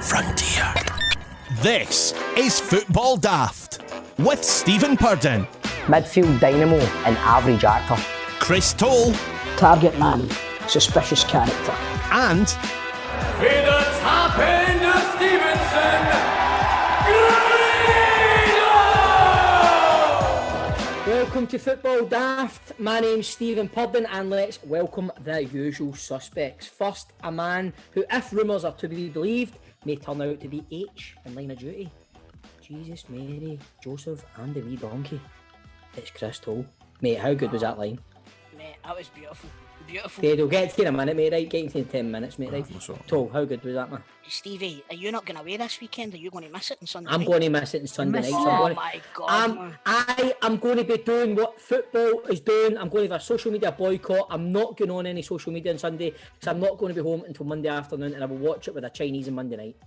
frontier. This is Football Daft with Stephen Purden, midfield dynamo and average actor, Chris Toll, target man, suspicious character, and With the top end of Stevenson, Welcome to Football Daft. My name's Stephen Purden, and let's welcome the usual suspects. First, a man who, if rumours are to be believed, may turn out to be H in line of duty. Jesus, Mary, Joseph, and the wee donkey. It's Chris Toll. Mate, how good was that line? Mate, that was beautiful. Beautiful. Okay, we'll get to you in a minute, mate, right? Get to you in 10 minutes, mate, right? Toll, how good was that, man? Stevie, are you not going away this weekend? Are you going to miss it on Sunday I'm night? going to miss it on Sunday night. Oh my God, man. I am going to be doing what football is doing. I'm going to have a social media boycott. I'm not going on any social media on Sunday, so I'm not going to be home until Monday afternoon, and I will watch it with a Chinese on Monday night.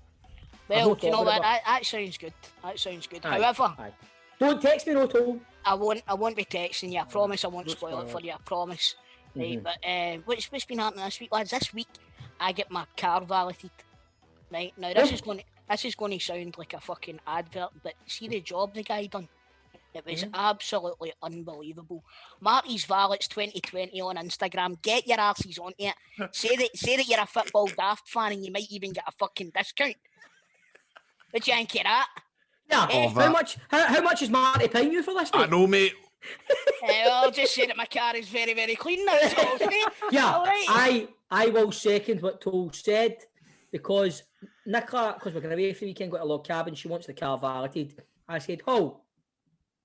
Well, you know what? That sounds good. That sounds good. However, don't text me, no, Toll. I won't be texting you. I promise I won't spoil it for you. I promise. Right, but what's been happening this week, lads? This week I get my car valeted. Right now, this is going to sound like a fucking advert, but see the job the guy done. It was absolutely unbelievable. Marty's Valets 2020 on Instagram. Get your arses on it. Say that you're a Football Daft fan and you might even get a fucking discount. What do you think of that? Yeah. How much is Marty paying you for this, mate? I know, mate. I'll just say that my car is very, very clean. That's all. Yeah, all right. I will second what Toll said, because Nicola, because we're going away for the weekend, got a log cabin, she wants the car valeted. I said,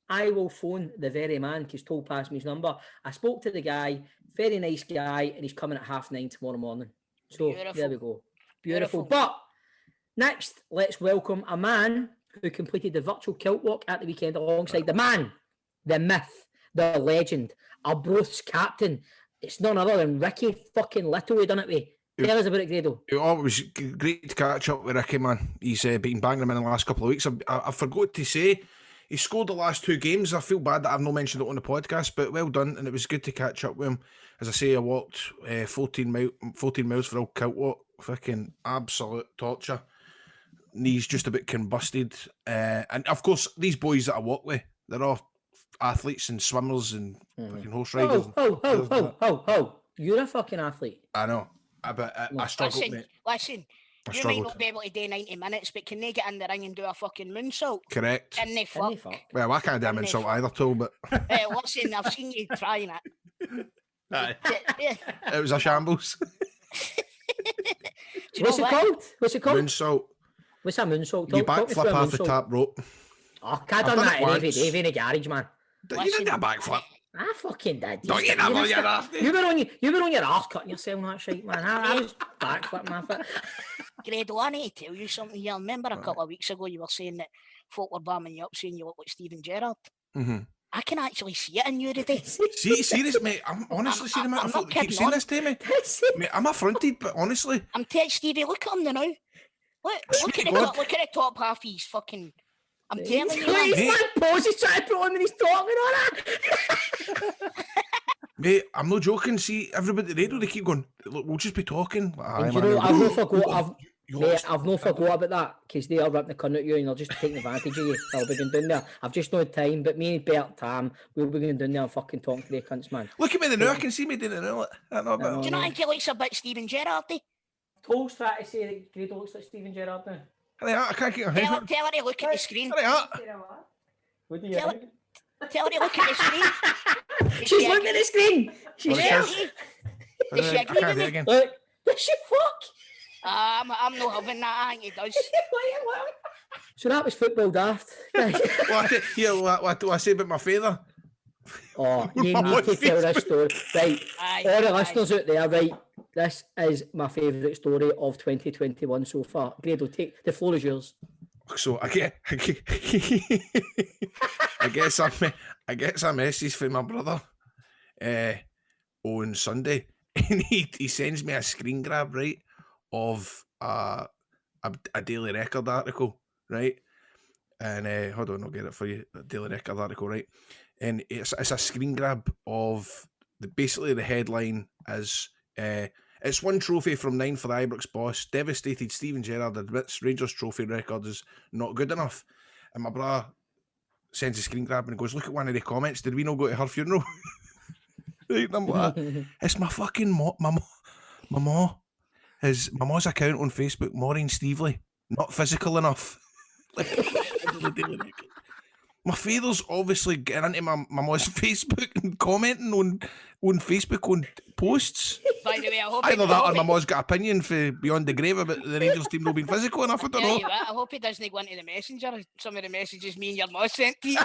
I will phone the very man, because Toll passed me his number. I spoke to the guy, very nice guy, and he's coming at 9:30 tomorrow morning. So there we go. Beautiful. But next, let's welcome a man who completed the virtual kilt walk at the weekend alongside the man, the myth, the legend, Arbroath's captain. It's none other than Ricky fucking Little, done it with. Tell us about it, Grado. Oh, it was great to catch up with Ricky, man. He's been banging them in the last couple of weeks. I forgot to say, he scored the last two games. I feel bad that I've not mentioned it on the podcast, but well done, and it was good to catch up with him. As I say, I walked 14 miles for a kilt walk. Fucking absolute torture. Knees just a bit combusted. And of course, these boys that I walk with, they're all athletes and swimmers and fucking horse riders. You're a fucking athlete. I know. But I struggled, mate. Listen, you might not be able to do 90 minutes, but can they get in the ring and do a fucking moonsault? Correct. Can they fuck? Well, I can't do a moonsault either, too, but... Listen, I've seen you trying it. Aye. It was a shambles. What's it called? Moonsault. What's a moonsault? You backflip off the top rope. Oh, I done that every day in the garage, man. You didn't do a backflip. I fucking did. Don't you never your ass? You were on your arse cutting yourself and that shit, man. I was backflipping off it. Grado, I need to tell you something here. Remember a couple of weeks ago you were saying that folk were bamming you up saying you look like Steven Gerrard? Mm-hmm. I can actually see it in you today. See, serious, mate. I'm honestly seeing him. I keep saying this to me. Mate, I'm affronted, but honestly. I'm telling Stevie, look at him now. Look at the top half of his fucking... I'm telling you. He's man poses trying to put on when he's talking on it. Mate, I'm not joking. See, everybody at the radio, they keep going, look, we'll just be talking. I've not forgot about that, because they are ripping the cunt at you and they're just taking advantage of you. They'll be going down there. I've just no time, but me and Bert Tam, we'll be going down there and fucking talking to the cunts, man. Look at me now, I can see me doing it now. Do you not think he looks a bit Steven Gerrard? Toll's trying to say that Grado looks like Steven Gerrard now. I can't get your head. Tell her to look at the screen. What do you think? Tell her to look at the screen. She's looking at the screen. She's there. Does she agree with me? Again. Look, does she fuck? I'm not having that. I think he does. So that was Football Daft. What do I say about my father? Oh, you need to tell this story. Right, all the listeners out there, right, this is my favourite story of 2021 so far. Grado, take the floor is yours. So I get a message from my brother on Sunday, and he sends me a screen grab, right, of a Daily Record article, right, and hold on, I'll get it for you. A Daily Record article, right, and it's a screen grab of basically the headline is It's one trophy from 9 for the Ibrox boss. Devastated Stephen Gerrard admits Rangers trophy record is not good enough. And my brother sends a screen grab and goes, look at one of the comments. Did we not go to her funeral? Right, and I'm like, it's my fucking my ma's account on Facebook, Maureen Stevely, not physical enough. My father's obviously getting into my ma's Facebook and commenting on Facebook on posts. By the way, I hope Either that or my ma's got opinion for Beyond the Grave about the Rangers team not being physical enough. I don't know. I hope he doesn't go into the messenger. Some of the messages me and your mum sent to you.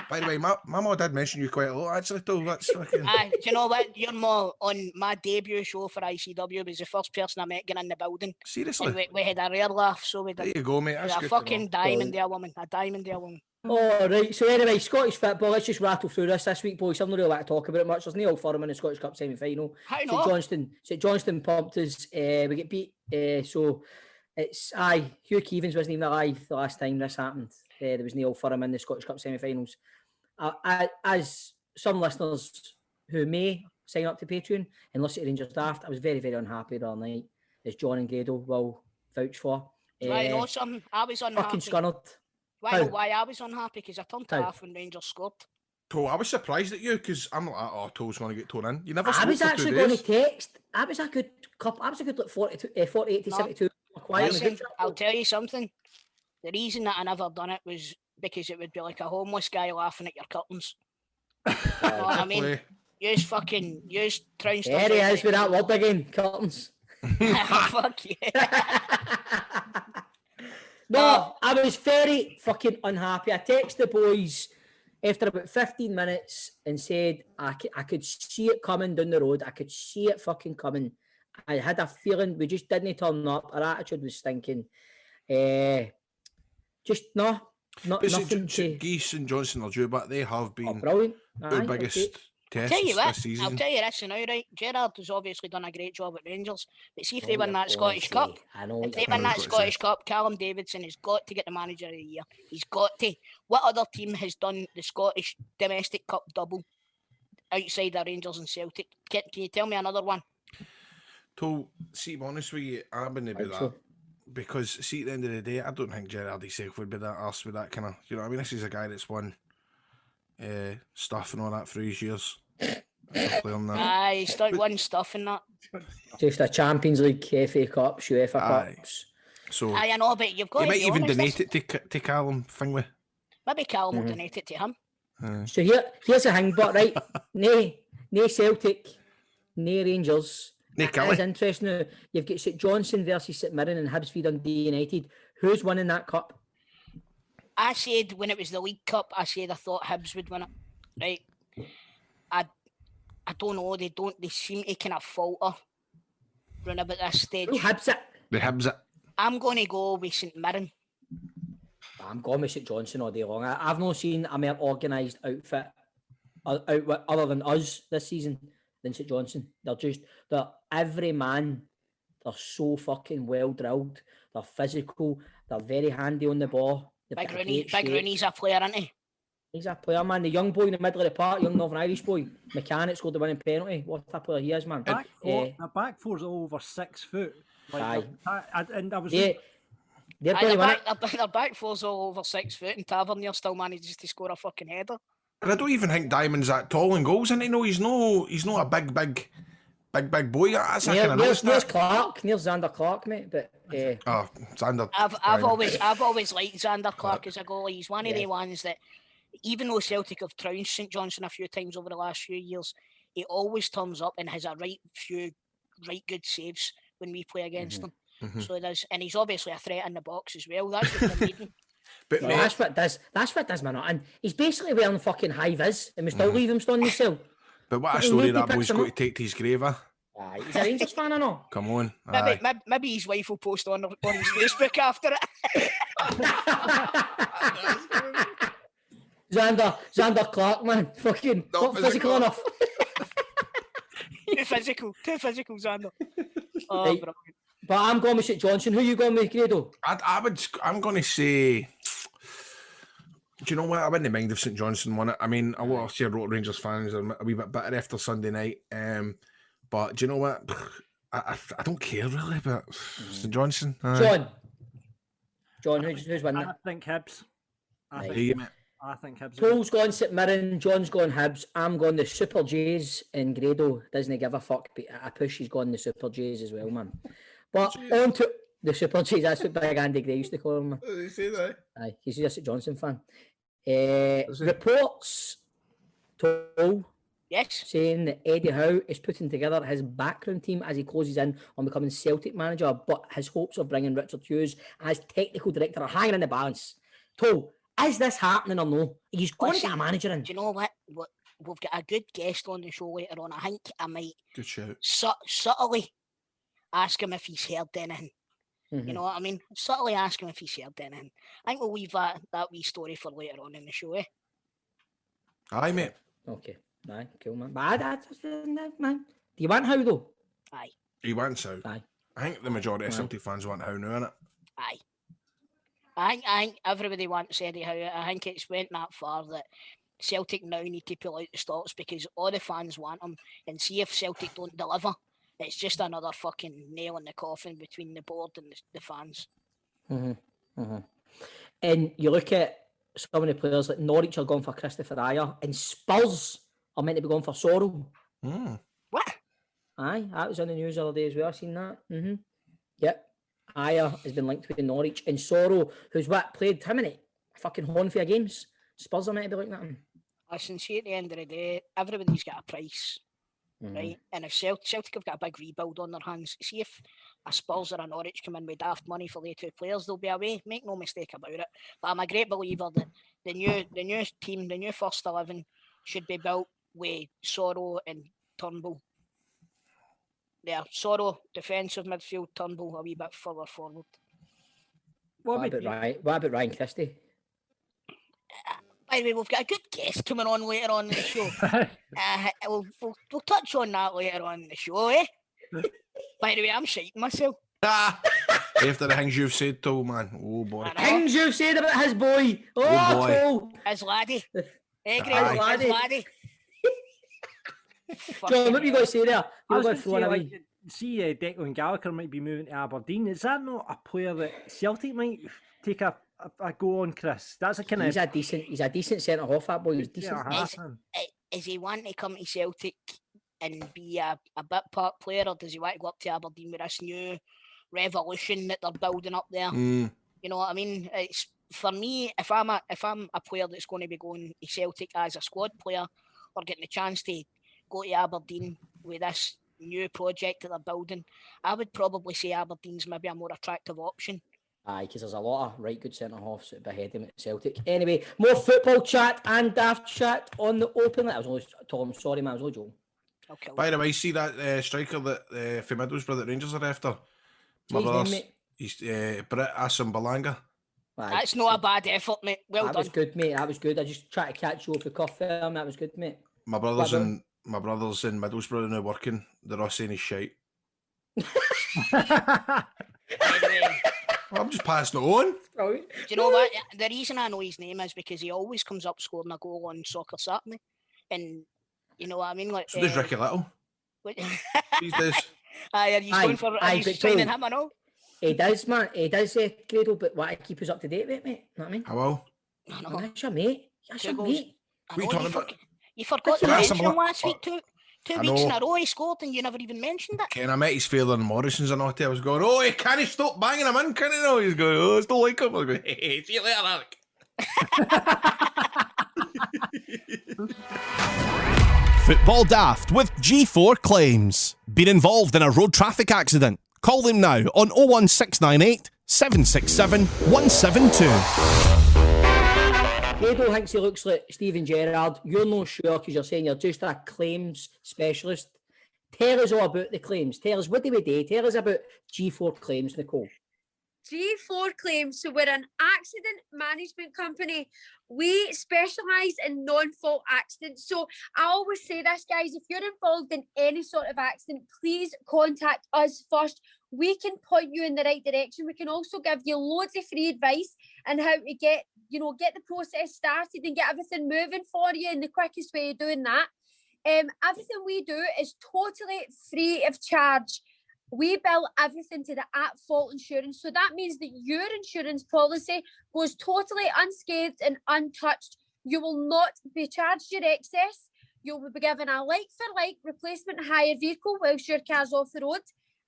By the way, my mum did mention you quite a lot, actually, though. That's fucking... Do you know what? Your mum, on my debut show for ICW, was the first person I met getting in the building. Seriously? And we had a rare laugh, so we did. There you go, mate. That's a good fucking diamond there, woman. A diamond there, woman. Oh, right. So anyway, Scottish football, let's just rattle through this week, boys. I'm not really like to talk about it much. There's no Forum in the Scottish Cup semi-final. How not? St Johnstone pumped us. We get beat. So it's, Hugh Keevins wasn't even alive the last time this happened. There was no Forum in the Scottish Cup semi-finals. As some listeners who may sign up to Patreon and listen to Rangers Daft, I was very, very unhappy the other night, as John and Grado will vouch for. I know something. I was unhappy. Fucking scunnered. Why I was unhappy? Because I turned to half when Rangers scored. Toe, I was surprised at you because I'm like, oh, Toe's going to get torn in. You never. I was actually going to text. I was a good like 48 to 72. Listen, I'll tell you something. The reason that I never done it was because it would be like a homeless guy laughing at your curtains. You know what I mean? Use trounced. There he is with that word again, curtains. Fuck yeah. No, I was very fucking unhappy. I texted the boys after about 15 minutes and said I could see it coming down the road. I could see it fucking coming. I had a feeling we just didn't turn up. Our attitude was stinking. Nothing. Geese and Johnson are due, but they have been brilliant. Our biggest test this season. I'll tell you this now, right? Gerrard has obviously done a great job at Rangers, but see if they win that Scottish Cup, if they win that Scottish Cup, Callum Davidson has got to get the Manager of the Year. He's got to. What other team has done the Scottish Domestic Cup double outside of Rangers and Celtic? Can you tell me another one? To see, I'm honest with you, I wouldn't be that. Because, see, at the end of the day, I don't think Gerrard himself would be that arse with that kind of, you know what I mean? This is a guy that's won stuff and all that for his years. He's done one stuff in that. Just a Champions League, FA Cups, UEFA Cups. So, I know, but you've got you might even donate it to Callum Fingley. Maybe Callum will donate it to him. So here's a hang, but right, no Celtic, no Rangers. It's interesting now. You've got St Johnstone versus St Mirren and Hibs v Dundee United. Who's winning that cup? I said when it was the League Cup, I thought Hibs would win it. Right? I don't know. They seem to kind of falter round about this stage. Who Hibs it? The Hibs it. I'm going to go with St Mirren. I'm going with St Johnstone all day long. I've not seen a more organised outfit other than us this season than St Johnstone. They're every man. They're so fucking well drilled. They're physical. They're very handy on the ball. Big Rooney's a player, isn't he? He's a player, man. The young boy in the middle of the park, young Northern Irish boy, Mccann, scored the winning penalty. What a player he is, man. The back four's over 6 foot. Their back four's all over 6 foot, and Tavernier still manages to score a fucking header. And I don't even think Diamond's that tall in goals, isn't he? No, he's not a big boy. That's Near's Clark, near Xander Clark, mate. But Xander. I've always liked Xander Clark as a goalie. He's one of the ones that, even though Celtic have trounced St Johnstone a few times over the last few years, he always turns up and has a right good saves when we play against him. Mm-hmm. So it is, and he's obviously a threat in the box as well. That's what they're needing. But that's what does man. And he's basically wearing fucking high vis, and we still leave him standing still. But what a story that boy's got to take to his grave, he's a Rangers fan, I know. Come on. Maybe his wife will post on his Facebook after it. Xander Clark, man. Fucking not physical enough. Too physical, Xander. Right. But I'm going with St Johnstone. Who are you going with, Grado? I'm going to say Do you know what? I wouldn't mind if St Johnstone won it. I mean, a lot of your Rangers fans are a wee bit bitter after Sunday night. But do you know what? I don't care really about St Johnstone. John, who's winning it? I think Hibs. I think Hibs. Paul's gone St Mirren, John's gone Hibs, I'm going the Super Jays, and Grado doesn't give a fuck, but I push he's gone the Super Jays as well, man. But on to the Super Jays, that's what Big Andy Gray used to call him. Did he say that? Aye, he's a St Johnstone fan. Reports told saying that Eddie Howe is putting together his background team as he closes in on becoming Celtic manager, but his hopes of bringing Richard Hughes as technical director are hanging in the balance. Toll, is this happening or no? He's going to get a manager in. Do you know what? We've got a good guest on the show later on. I think I might subtly ask him if he's heard anything. You know what I mean? Subtly ask him if he's heard anything. I think we'll leave that wee story for later on in the show, Aye, mate. Okay. Aye, cool, man. But man. Do you want Howe, though? Aye. He wants Howe. Aye. I think the majority of Celtic fans want Howe now, innit? Aye. I think everybody wants Eddie Howe. I think it's went that far that Celtic now need to pull out the stops because all the fans want him, and see if Celtic don't deliver. It's just another fucking nail in the coffin between the board and the fans. And you look at some of the players like Norwich are going for Christopher Ayer, and Spurs are meant to be going for Sorrell. What? Aye, that was on the news the other day as well. I seen that. Yep. Ayer has been linked with Norwich, and Sorrell, who's played how many fucking horn fair games? Spurs are meant to be looking at him. Listen, see, at the end of the day, everybody's got a price, right? And if Celtic have got a big rebuild on their hands, see if a Spurs or a Norwich come in with daft money for the two players, they'll be away. Make no mistake about it. But I'm a great believer that the new team, the new first 11, should be built with Sorrell and Turnbull. Yeah, Sorrell, defensive midfield, Turnbull a wee bit further forward. What about Ryan Christie? By the way, we've got a good guest coming on later on in the show. We'll touch on that later on in the show, eh? By the way, I'm shiting myself. After the things you've said, Toll, man. Oh, boy. Things you've said about his boy. Oh, boy. Toll. His laddie. His laddie. John, what were you going to say there? I was going to say, see, Declan Gallagher might be moving to Aberdeen. Is that not a player that Celtic might take a go on, Chris? That's a kind of... He's a decent centre half. That boy is decent. Is he wanting to come to Celtic and be a bit part player, or does he want to go up to Aberdeen with this new revolution that they're building up there? You know what I mean? It's for me, if I'm a player that's going to be going to Celtic as a squad player or getting the chance to go to Aberdeen with this new project that they're building, I would probably say Aberdeen's maybe a more attractive option. Aye, because there's a lot of right good centre-halves that would be ahead of him at Celtic. Anyway, more football chat and daft chat on the open. I was only Tom, sorry man, I was only joking. Okay. By the way, see that striker that for Middlesbrough that Rangers are after? My brother's, he's Britt Assam-Balanga. That's not a bad effort, mate. Well done. That was good, mate. That was good. I just tried to catch you off the cuff there, and that was good, mate. My brother's in Middlesbrough now working. They're all saying he's shite. I'm just passing it on. Do you know what? The reason I know his name is because he always comes up scoring a goal on Soccer Saturday. And you know what I mean? Like, so does Ricky Little. These days. Are you going for signing him or no? He does, man. He does, Grado, but what I keep us up to date with, mate. You know what I mean? I will. Oh, that's your mate. That's your mate. What are you talking about? You forgot to mention him last week, two weeks in a row he scored and you never even mentioned it. Ken, I met his father in Morrison's and all that. I was going, oh, he can't stop banging him in, can he? No, he's going, oh, I still like him. I was going, hey, see you later, Alec. Football Daft with G4 Claims. Been involved in a road traffic accident? Call them now on 01698 767 172. Grado thinks he looks like Steven Gerrard. You're not sure because you're saying you're just a claims specialist. Tell us all about the claims. Tell us, what do we do? Tell us about G4 Claims, Nicole. G4 Claims, so we're an accident management company. We specialise in non-fault accidents. So I always say this, guys, if you're involved in any sort of accident, please contact us first. We can point you in the right direction. We can also give you loads of free advice on how to get get the process started and get everything moving for you. And the quickest way of doing that, everything we do is totally free of charge. We bill everything to the at-fault insurance. So that means that your insurance policy goes totally unscathed and untouched. You will not be charged your excess. You will be given a like-for-like replacement hire vehicle whilst your car's off the road.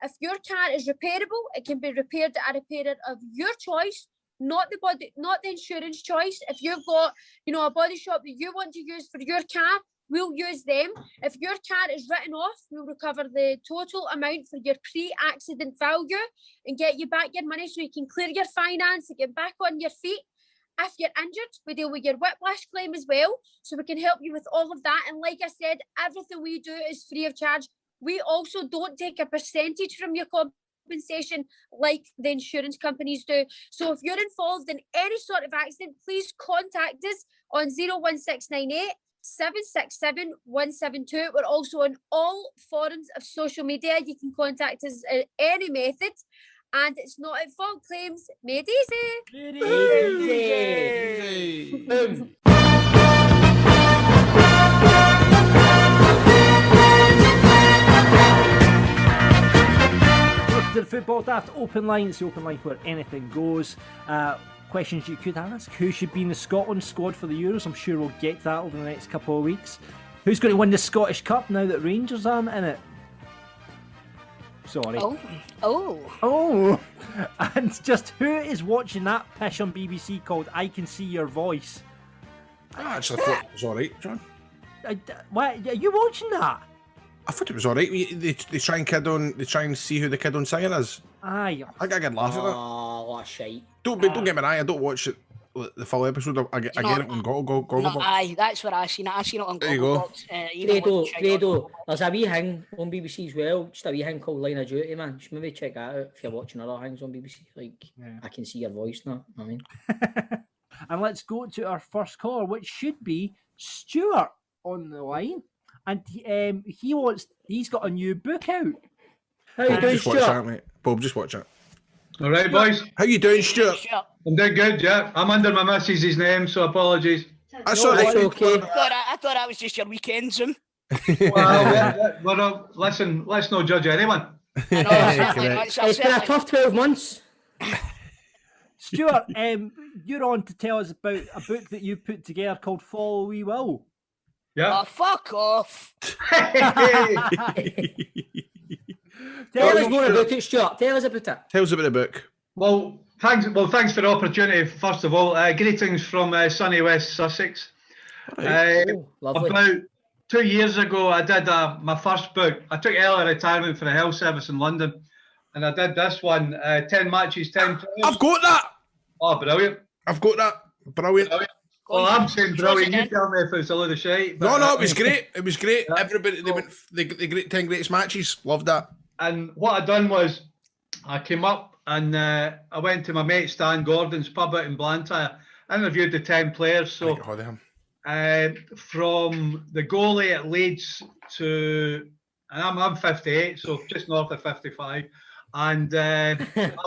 If your car is repairable, it can be repaired at a repairer of your choice, not the insurance choice. If you've got, a body shop that you want to use for your car, we'll use them. If your car is written off, we'll recover the total amount for your pre-accident value and get you back your money so you can clear your finance and get back on your feet. If you're injured, we deal with your whiplash claim as well, so we can help you with all of that. And like I said, everything we do is free of charge. We also don't take a percentage from your compensation like the insurance companies do. So if you're involved in any sort of accident, please contact us on 01698 767 172. We're also on all forums of social media. You can contact us in any method. And it's not at fault claims made easy. Boom. The Football Daft open line. It's the open line where anything goes. Questions you could ask. Who should be in the Scotland squad for the Euros? I'm sure we'll get that over the next couple of weeks. Who's going to win the Scottish Cup now that Rangers aren't in it? Sorry. Oh. And just who is watching that pish on BBC called I Can See Your Voice? I actually thought it was alright, John. What? Are you watching that? I thought it was alright. They try and see who the kid on singing is. Aye. I got a good laugh at that. Oh, what a shite. Don't get me wrong, I don't watch it, the full episode. I get it on Gogglebox. Aye, that's where I seen it. I seen it on There you go. Gogglebox. Fredo, there's a wee thing on BBC as well, just a wee thing called Line of Duty, man. You should maybe check that out if you're watching other things on BBC. I Can See Your Voice now, I mean. And let's go to our first caller, which should be Stuart on the line. And he's got a new book out. How you doing, Just watch that, Stuart? mate. Bob, just watch it. All right, boys. How you doing, Stuart? I'm doing good, yeah. I'm under my missus' name, so apologies. That's all right. That's okay. I thought that was just your weekendism. Well, listen, let's not judge anyone. I know, certainly not. It's been a tough 12 months. Stuart, you're on to tell us about a book that you've put together called Follow We Will. Yeah. Oh, fuck off. Tell us more about it, Stuart. Tell us about it. Tell us about the book. Well, thanks for the opportunity. First of all, greetings from sunny West Sussex. Lovely. About 2 years ago, I did my first book. I took early retirement for the health service in London, and I did this one, 10 matches, 10 players. I've got that. Oh, brilliant. I've got that. Brilliant. Well, I'm saying brilliant. You tell me if it's a load of shite. No, it was great. It was great. Yeah. Everybody, they went the great 10 greatest matches. Loved that. And what I done was, I came up and I went to my mate Stan Gordon's pub out in Blantyre. I interviewed the 10 players. So from the goalie at Leeds to, and I'm 58, so just north of 55. And I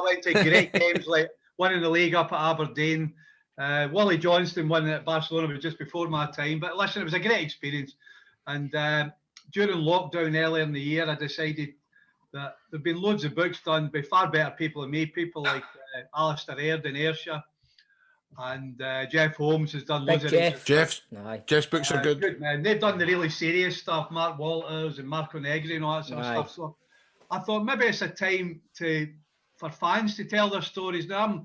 went to great games like winning the league up at Aberdeen. Wally Johnston won at Barcelona, was just before my time. But listen, it was a great experience. And during lockdown earlier in the year, I decided that there've been loads of books done by far better people than me. People like Alistair Aird in Ayrshire, and Jeff Holmes has done loads of Jeff's books are good. Man. They've done the really serious stuff, Mark Walters and Marco Negri and all that sort of stuff. So I thought maybe it's a time for fans to tell their stories. Now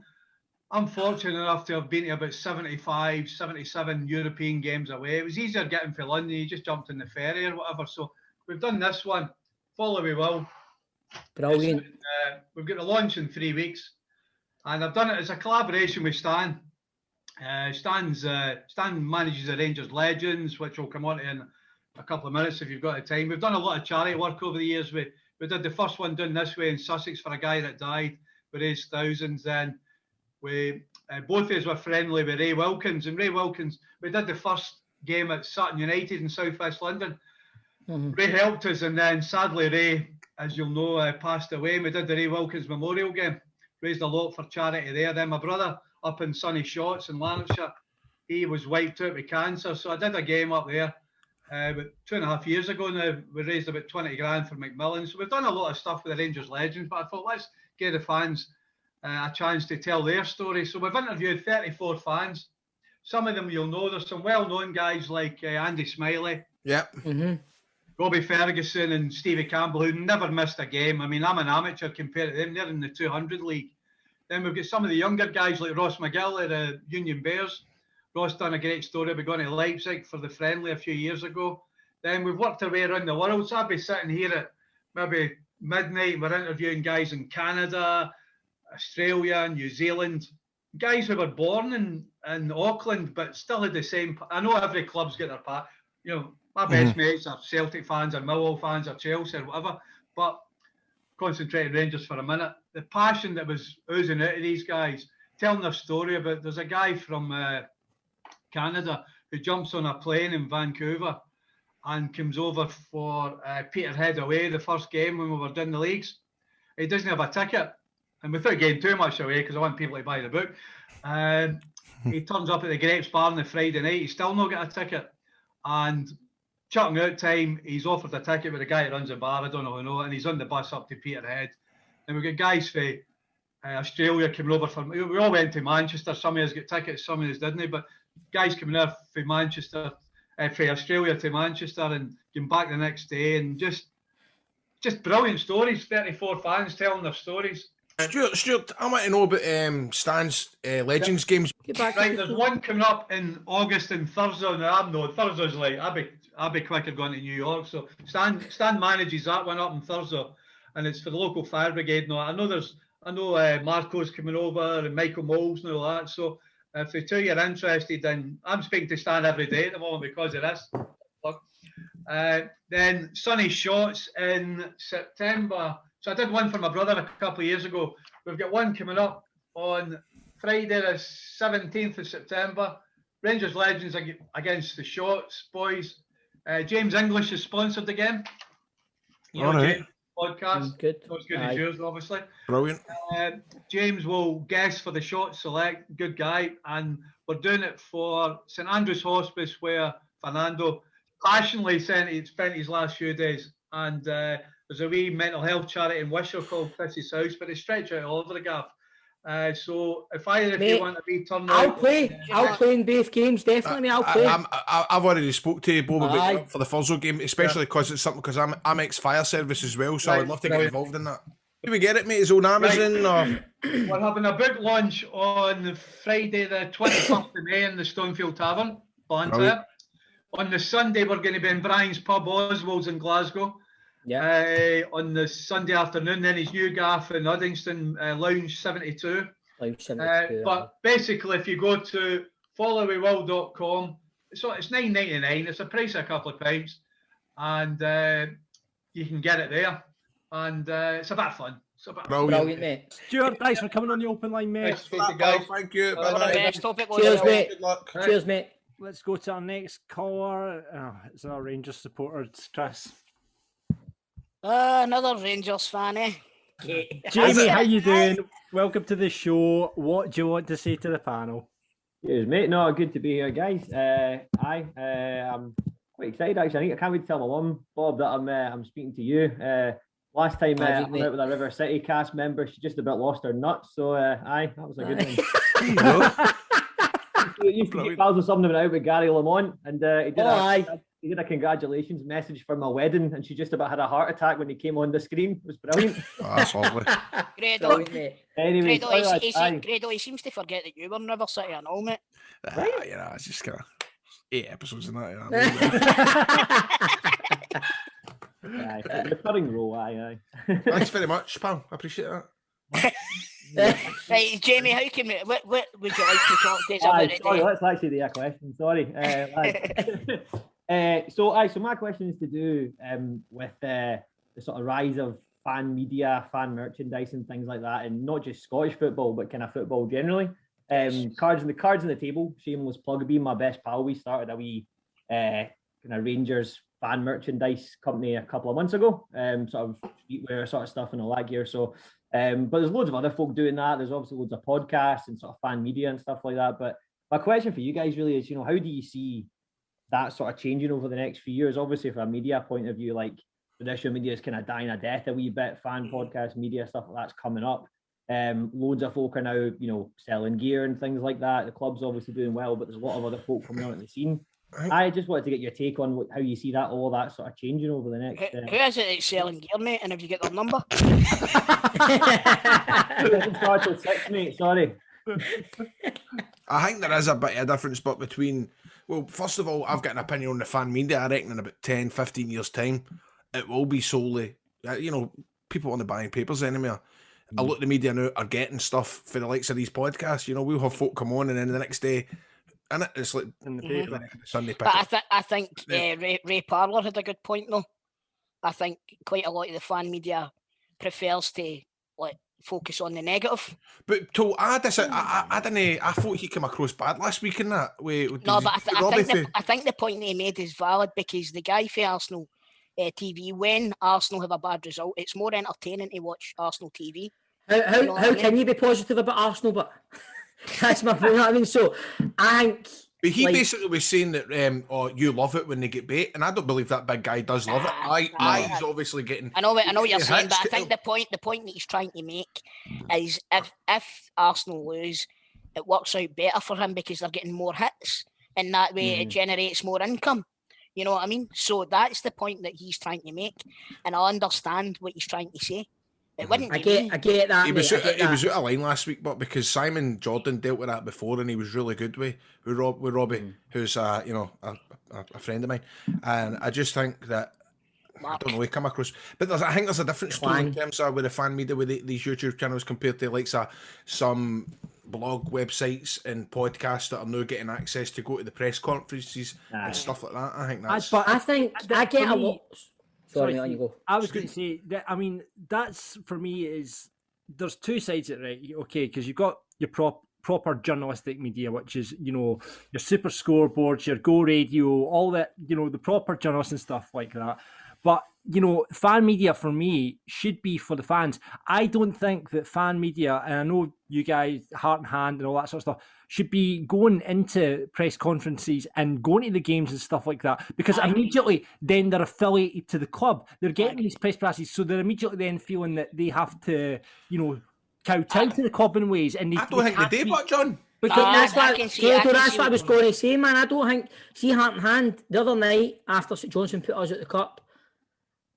I'm fortunate enough to have been to about 75, 77 European games away. It was easier getting from London. You just jumped in the ferry or whatever. So we've done this one. Follow We Will. Brilliant. We've got a launch in 3 weeks, and I've done it as a collaboration with Stan. Stan manages the Rangers Legends, which we'll come on to in a couple of minutes if you've got the time. We've done a lot of charity work over the years. We did the first one done this way in Sussex for a guy that died. We raised thousands. Then we both of us were friendly with Ray Wilkins, and Ray Wilkins, we did the first game at Sutton United in South West London. Ray helped us, and then sadly Ray, as you'll know, passed away. We did the Ray Wilkins Memorial game, raised a lot for charity there. Then my brother up in Sunny Shots in Lanarkshire. He was wiped out with cancer. So I did a game up there about 2.5 years ago now. We raised about 20 grand for Macmillan. So we've done a lot of stuff with the Rangers legends, but I thought let's give the fans a chance to tell their story. So we've interviewed 34 fans. Some of them you'll know. There's some well-known guys like Andy Smiley. Yep. Mm-hmm. Robbie Ferguson and Stevie Campbell, who never missed a game. I mean, I'm an amateur compared to them. They're in the 200 league. Then we've got some of the younger guys like Ross McGill at the Union Bears. Ross done a great story about going to Leipzig for the friendly a few years ago. Then we've worked our way around the world. So I'd be sitting here at maybe midnight. We're interviewing guys in Canada, Australia, New Zealand. Guys who were born in Auckland, but still had the same. I know every club's got their part. You know, my best mates are Celtic fans, or Millwall fans, or Chelsea, or whatever. But concentrating Rangers for a minute. The passion that was oozing out of these guys, telling their story about. There's a guy from Canada who jumps on a plane in Vancouver and comes over for Peterhead away, the first game when we were doing the leagues. He doesn't have a ticket. And without getting too much away, because I want people to buy the book, he turns up at the Grapes Bar on the Friday night. He's still not got a ticket. And chatting out time, he's offered a ticket with a guy that runs the bar. I don't know who, and he's on the bus up to Peterhead. And we've got guys from Australia coming over from. We all went to Manchester. Some of us got tickets, some of us didn't. But guys coming there from Manchester, from Australia to Manchester, and getting back the next day, and just brilliant stories. 34 fans telling their stories. Stuart, I want to know about Stan's Legends games. Right, there's one coming up in August in Thursday. Now I'm not. Thursday's like I'll be quicker going to New York. So Stan manages that one up on Thursday, and it's for the local fire brigade. No, I know Marco's coming over and Michael Moles and all that. So if the two you're interested, then I'm speaking to Stan every day at the moment because of this. Then Sunny Shots in September. So I did one for my brother a couple of years ago. We've got one coming up on Friday the 17th of September. Rangers Legends against the Shots boys. James English is sponsored again. You know, James podcast. Good. Not as good as yours, obviously. Brilliant. James will guest for the Shots Select. Good guy. And we're doing it for St Andrew's Hospice, where Fernando passionately spent his last few days. And there's a wee mental health charity in Wishaw called Christie's House, but they stretch out all over the gaff. So if either of you want to be turned I'll play. I'll play in both games, definitely. I'll play. I've already spoke to Bob about for the Thursday game, especially because it's something, because I'm ex-fire service as well, so I'd love to get involved in that. Do we get it, mate? Is it on Amazon? Or? We're having a book launch on Friday the 21st of May in the Stonefield Tavern, Blantyre. On the Sunday, we're going to be in Brian's Pub, Oswald's in Glasgow. Yeah. On the Sunday afternoon, then his new gaff in Uddingston, Lounge 72. Lounge 72. But basically, if you go to followwewill.com, so it's $9.99. It's a price of a couple of pounds, and you can get it there. And it's a bit of fun. Brilliant, mate. Stuart, thanks for coming on the open line, mate. Thank you. Bye-bye. Cheers, mate. Cheers, mate. Let's go to our next caller. It's our Rangers supporter, Chris. Another Rangers fan, eh? Jamie, how you doing? Welcome to the show. What do you want to say to the panel? Cheers, mate. No, good to be here, guys. I'm quite excited, actually. I can't wait to tell my mum, Bob, that I'm speaking to you. Last time I went with a River City cast member, she just about lost her nuts. So, that was a good one. He used to get pals with something out with Gary Lamont, and he did a congratulations message for my wedding, and she just about had a heart attack when he came on the screen. It was brilliant. That's lovely. Anyway, Grado, he seems to forget that you were in River City and all, mate. Right? It's just kind of 8 episodes in that. Recurring role, aye. Thanks very much, pal. I appreciate that. Right, Jamie, how can what would you like to talk to us about today? Sorry, let's actually do a question. Sorry. So my question is to do with the sort of rise of fan media, fan merchandise, and things like that, and not just Scottish football, but kind of football generally. Cards on the table. Shameless plug. Being my best pal, we started a wee kind of Rangers fan merchandise company a couple of months ago. Sort of streetwear sort of stuff and all that gear. So But there's loads of other folk doing that. There's obviously loads of podcasts and sort of fan media and stuff like that. But my question for you guys really is, how do you see that sort of changing over the next few years? Obviously, from a media point of view, like traditional media is kind of dying a death a wee bit. Fan podcast media, stuff like that's coming up. Loads of folk are now, selling gear and things like that. The club's obviously doing well, but there's a lot of other folk coming on at the scene. I just wanted to get your take on how you see that, all that sort of changing over the next. Who is it that's selling gear, mate? And have you got their number? Start till 6, mate. Sorry. I think there is a bit of a difference, but between, well, first of all, I've got an opinion on the fan media. I reckon in about 10, 15 years' time, it will be solely, people on the buying papers anymore. A lot of the media now are getting stuff for the likes of these podcasts. We'll have folk come on and then the next day, and it's like in the paper, Sunday paper. But I think Ray Parlour had a good point though. I think quite a lot of the fan media prefers to focus on the negative. But I thought he came across bad last week in that way. No, but I think the point he made is valid, because the guy for Arsenal TV, when Arsenal have a bad result, it's more entertaining to watch Arsenal TV. How can you be positive about Arsenal? But that's my point. I mean, so I think. But he basically was saying that, you love it when they get bait, and I don't believe that big guy does love it. He's obviously getting. I know what you're saying, but I think the point that he's trying to make is if Arsenal lose, it works out better for him because they're getting more hits, and that way it generates more income. You know what I mean? So that's the point that he's trying to make, and I understand what he's trying to say. It wouldn't. I get that. He was out of line last week, but because Simon Jordan dealt with that before, and he was really good with Robbie, who's a friend of mine, and I just think that I don't know, he come across, but I think there's a different story in terms of with the fan media with these YouTube channels compared to like some blog websites and podcasts that are now getting access to go to the press conferences and stuff like that. I think that's. But I think I get a lot. Sorry, on you go. I was going to say that. I mean, that's for me is there's two sides of it, right? Okay, because you've got your proper journalistic media, which is your super scoreboards, your Go Radio, all that, the proper journalists and stuff like that. But fan media for me should be for the fans. I don't think that fan media, and I know you guys, Heart and Hand and all that sort of stuff, should be going into press conferences and going to the games and stuff like that, because immediately then they're affiliated to the club. They're getting these press passes, so they're immediately then feeling that they have to, kowtow to the club in ways. And I don't think they do, but John. Because that's what I was going to say, man. I don't think, see Heart and Hand the other night after St Johnstone put us at the cup,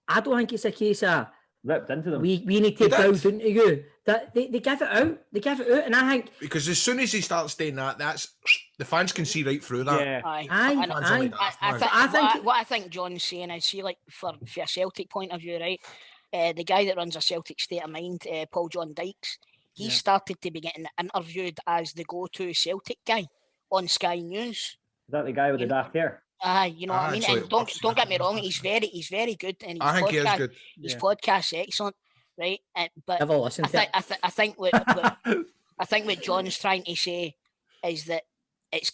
I don't think it's a case of ripped into them. We need to bow down to you. That they give it out. They give it out, and I think because as soon as he starts doing that, that's the fans can see right through that. Yeah. What I think John's saying is, see, like for a Celtic point of view, right? The guy that runs a Celtic State of Mind, Paul John Dykes, he started to be getting interviewed as the go-to Celtic guy on Sky News. Is that the guy with the daft hair? You know what I mean? And don't get me wrong, he's very good, and his podcast's excellent, right? But I think what John's trying to say is that it's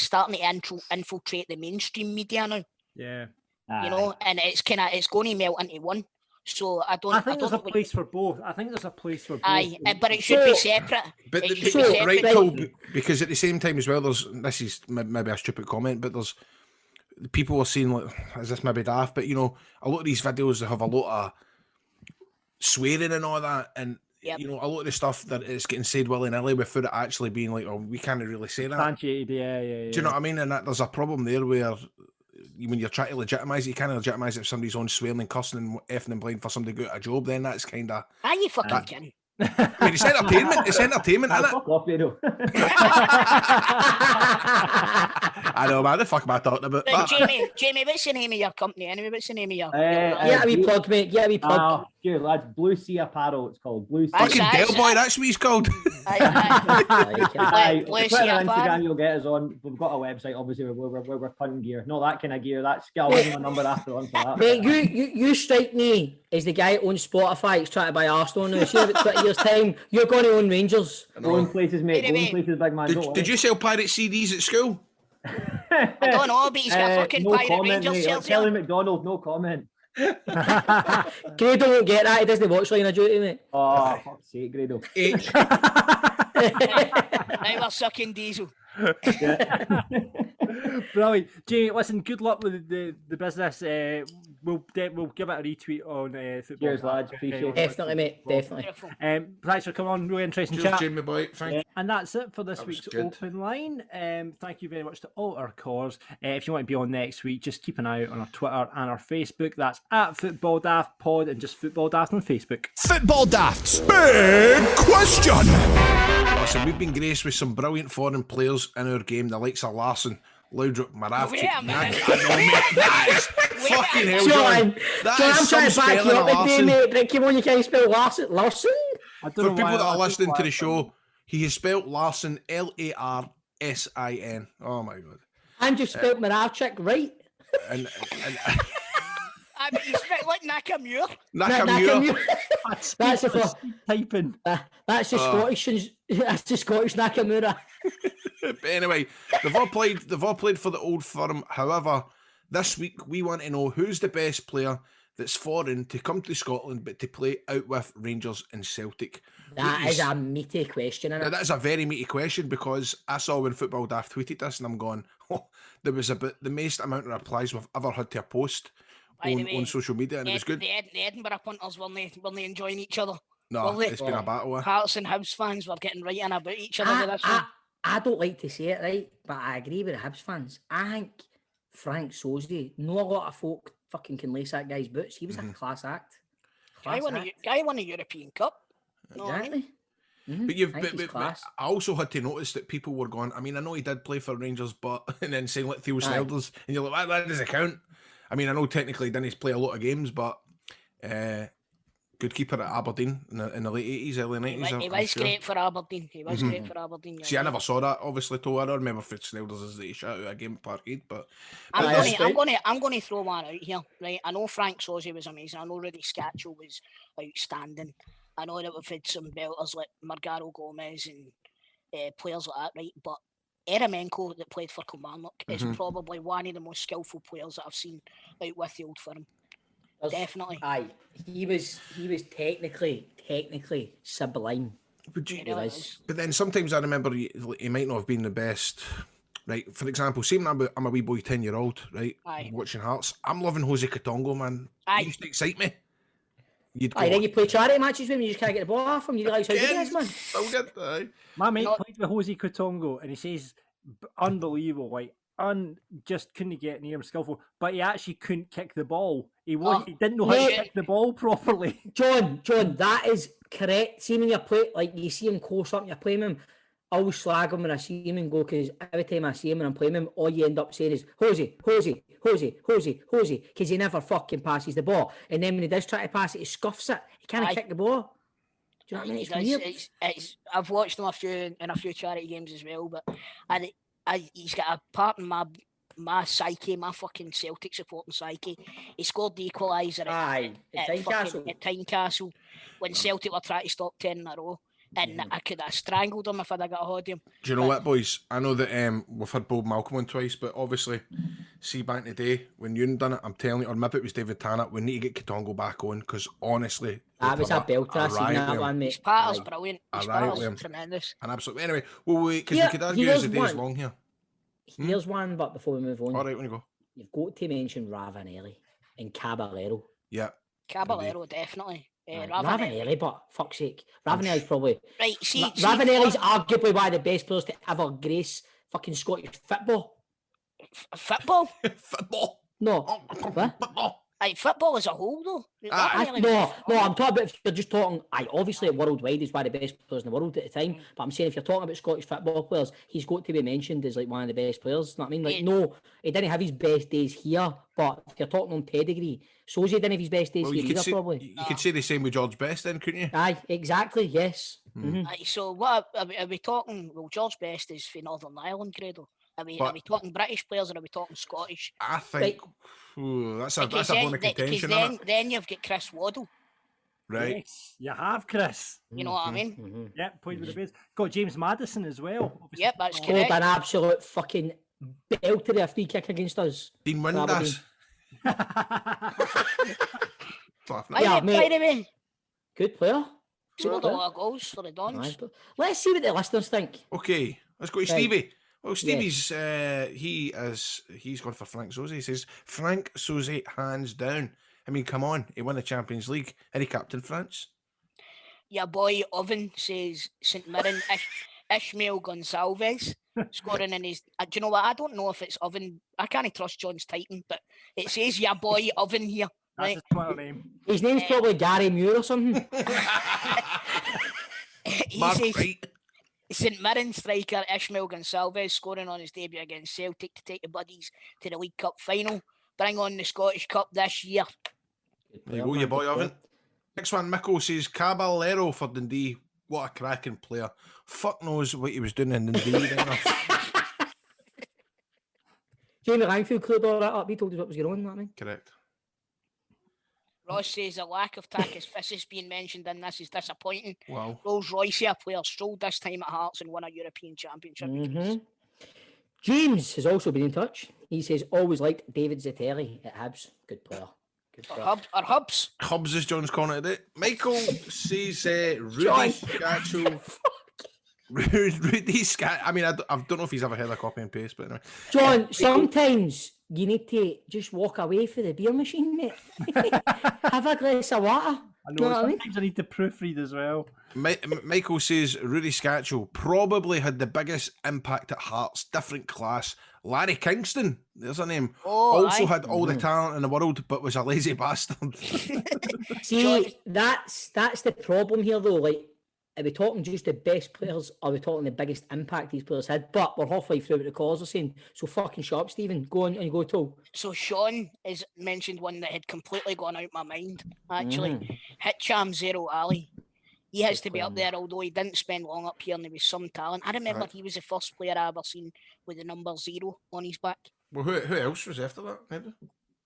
starting to infiltrate the mainstream media now. Yeah. And it's going to melt into one. So I think there's a place for both. I think there's a place for both. But it should be separate. But because at the same time as well, this is maybe a stupid comment, but there's people are saying, like, is this maybe daft? But a lot of these videos have a lot of swearing and all that, and a lot of the stuff that is getting said willy-nilly without it actually being like, oh, we can't really say that. Do you know what I mean? And there's a problem there where when you're trying to legitimise it, you can't legitimise it if somebody's on swearing and cussing and effing and blind for somebody to go out a job. Then that's kind of. Are you fucking kidding? I mean, it's entertainment. It's entertainment, isn't it? Fuck off, Pedro. I know, man. The fuck am I talking about? Jamie, what's the name of your company anyway? What's the name of your? Yeah, we plug, mate. Yeah, we plug. Here, lads, Blue Sea Apparel. It's called Blue Sea. Fucking Del Boy. That's what he's called. Blue Sea Apparel. Instagram, you'll get us on. We've got a website, obviously, where we're punting gear. Not that kind of gear. That's I'll give you my number after on for that. Mate, you strike me as the guy that owns Spotify. He's trying to buy Arsenal now. See, about 20 years time, you're going to own Rangers. Going places, mate. Going places, big man. Did you sell pirate CDs at school? I don't know, but he's got a fucking pirate Rangers shirt. Kelly McDonald, no comment. Grado won't get that. He doesn't watch Line of Duty, mate. Oh, fuck's sake, Grado. H. Now we're sucking diesel. Brilliant. Jamie, listen, good luck with the business. We'll give it a retweet on football. Cheers, lads. Appreciate it. Definitely, mate. Definitely. Thanks for coming on. Really interesting Cheers, chat. Jamie boy. Thank you. And that's it for this That was week's good. Open Line. Thank you very much to all our callers. If you want to be on next week, just keep an eye out on our Twitter and our Facebook. That's at Football Daft Pod and just Football Daft on Facebook. Football Daft's big question. Listen, we've been graced with some brilliant foreign players in our game, the likes of Larson, Laudrup, Maravchik. Wait a minute. That is fucking hell, John, That John, is I'm trying to some back you spelling up of with you, Larson. mate. But come on, you can't spell Larson. Larson? I don't For know people why- that I are don't listening know to why the show, he has spelt Larson Larsin. Oh my god. And you spelled Maravchik right. And I mean, he's bit like Nakamura. Nakamura. That's the for, typing. that's the Scottish. That's the Scottish Nakamura. But anyway, they've all played for the old firm. However, this week we want to know who's the best player that's foreign to come to Scotland but to play out with Rangers and Celtic. That is a meaty question, Now, isn't it? that is a very meaty question because I saw when Football Daft tweeted this and I'm going, oh, there was about the most amount of replies we've ever had to a post By the way, on social media, and it was good. The Edinburgh punters weren't they enjoying each other? No, Well, it's been a battle. Hearts and Hibs fans were getting right in about each other with this one. I don't like to say it, right, but I agree with the Hibs fans. I think Frank Sosey, no a lot of folk fucking can lace that guy's boots. He was a class act. Guy won a European Cup. Know what I mean? Exactly. But you've, I think he's but class. I also had to notice that people were going, I mean, I know he did play for Rangers, but, and then saying like Theo Snelders, and you're like, that doesn't count. I mean, I know technically he didn't play a lot of games, but good keeper at Aberdeen in the late 80s, early 90s. He was great for Aberdeen. He was great for Aberdeen. See, I never saw that, obviously, too. I don't remember if it's Snelders as he shot out a game at Parkhead, but... I'm going to throw one out here, right? I know Frank Sosey was amazing. I know Rudy Scatchell was outstanding. I know that we've had some belters like Margaro Gomez and players like that, right? But Eremenko, that played for Kilmarnock, is probably one of the most skillful players that I've seen out with the old firm. Definitely. Aye, he was technically sublime. But then sometimes I remember he might not have been the best. Right, for example, see when I'm a wee boy 10-year-old, right? Aye. Watching Hearts. I'm loving Jose Katongo, man. Aye. He used to excite me. You'd go, Aye, then you play charity matches with him, you just can't get the ball off him. You realise how good he is, man. Still good, aye. My mate played with Jose Coutongo and he says, unbelievable, like, just couldn't get near him, skillful, but he actually couldn't kick the ball. He didn't know how to kick the ball properly. John, that is correct. See when you play, like you see him close up and you're playing him, I always slag him when I see him and go, because every time I see him and I'm playing him, all you end up saying is, Jose, because he never fucking passes the ball. And then when he does try to pass it, he scuffs it. He can't kick the ball. Do you know what I mean? It's weird. I've watched him in a few charity games as well, but he's got a part in my psyche, my fucking Celtic supporting psyche. He scored the equaliser at Tynecastle when Celtic were trying to stop 10 in a row. And I could have strangled him if I'd got a hold of him. Do you know what, boys? I know that we've had Bob Malcolm on twice, but obviously, see back in the day when you done it, I'm telling you, or maybe it was David Tannant, we need to get Katongo back on, because honestly, that was a belter. I seen that one, mate. His partner's brilliant. His partner's tremendous. And absolutely. Anyway, we'll wait, because we could argue as the day is long here. Here's one, but before we move on. All right, when you go. You've got to mention Ravanelli and Caballero. Yeah. Caballero, definitely. Ravanelli, but fuck's sake, Ravanelli's probably right. Ravanelli's arguably one of the best players to ever grace fucking Scottish football. Football? Football? No. Football. Football as a whole, though. No, I'm talking about if you're just talking. Obviously, worldwide, he's one of the best players in the world at the time. But I'm saying if you're talking about Scottish football players, he's got to be mentioned as like one of the best players. You know what I mean? Like, no, he didn't have his best days here, but if you're talking on pedigree, Sozy didn't have his best days here either, probably. You could say the same with George Best, then, couldn't you? Aye, exactly. Yes. So what are we talking? Well, George Best is for Northern Ireland, Credo. Are we talking British players or are we talking Scottish? I think that's a bone of contention. Then you've got Chris Waddle. Right. Yes, you have, Chris. You know what I mean? Yep, played with the base. Got James Maddison as well. Obviously. Yep, that's scored correct. an absolute fucking belter of a free kick against us. Dean Windass. Yeah, By the way, good player. scored a lot of goals for the Dons. Aye, but let's see what the listeners think. Okay, let's go to Right. Stevie. Well, Stevie's he's gone for Frank Soze. He says Frank Soze hands down. I mean, come on, he won the Champions League and he captained France. Your boy Oven says St Mirren Ishmael Gonsalves scoring in his. Do you know what? I don't know if it's Oven. I can't trust John's typing, but it says your boy Oven here. That's Right? his Twitter name. His name's probably Gary Muir or something. He Mark says Wright. St Mirren striker Ishmael Gonsalves scoring on his debut against Celtic to take the Buddies to the League Cup final. Bring on the Scottish Cup this year. There you go, your boy Oven. Next one, Mickle says Caballero for Dundee. What a cracking player. Fuck knows what he was doing in Dundee. Jamie Langfield cleared all that up. He told us what was going on, that mean. Correct. Ross says the lack of Takis Fissis being mentioned in this is disappointing. Wow. Rolls Royce, a player, strolled this time at Hearts and won a European Championship. James has also been in touch. He says, always liked David Zetterli at Hibs. Good player. Good player. Or Hubs. Hubs, as John's calling it today. Michael says Rudy John. Scatchel. Rudy Scat. I mean, I don't know if he's ever heard a copy and paste, but anyway. John, sometimes you need to just walk away from the beer machine, mate. Have a glass of water. I know, what I mean? sometimes I need to proofread as well. Michael says Rudy Scatchel probably had the biggest impact at Hearts. Different class. Larry Kingston, there's a name. Oh, also aye. had all the talent in the world, but was a lazy bastard. See, that's the problem here, though. Like, are we talking just the best players? Or are we talking the biggest impact these players had? But we're halfway through what the callers are saying. So fucking shut up, Stephen. Go on and go to. So Sean has mentioned one that had completely gone out my mind, actually. Hitcham Zero Ali. He has to be up there, although he didn't spend long up here and there was some talent. I remember he was the first player I ever seen with the number 0 on his back. Well, who else was after that, maybe?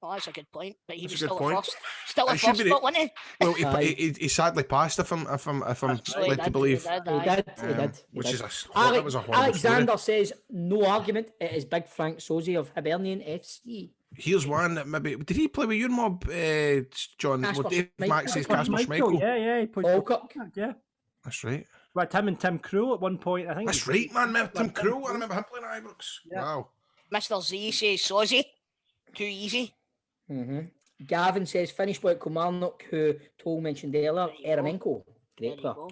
Oh, that's a good point. But he That's was a good still point. a first. Still a It should first, be the- but wasn't he? Well, he sadly passed, if I'm Actually, led to believe. He did, He aye. did. He did. Which is that Alex, was a horrible Alexander story. says, no argument. It is Big Frank Soze of Hibernian FC. Here's one that maybe did he play with your mob, John? Casper Well, Dave Schmeichel. Max says Casper Schmeichel. Yeah, he played Falkirk. yeah. That's right. Well, Tim and Tim Krul at one point, I think. That's right, man. Tim Krul. I remember him playing at Ibrox. Yeah. Wow. Mr. Z says Sozy. Too easy. Gavin says, finished by Kilmarnock, who Toll mentioned earlier, Eremenko. There Great you player. go.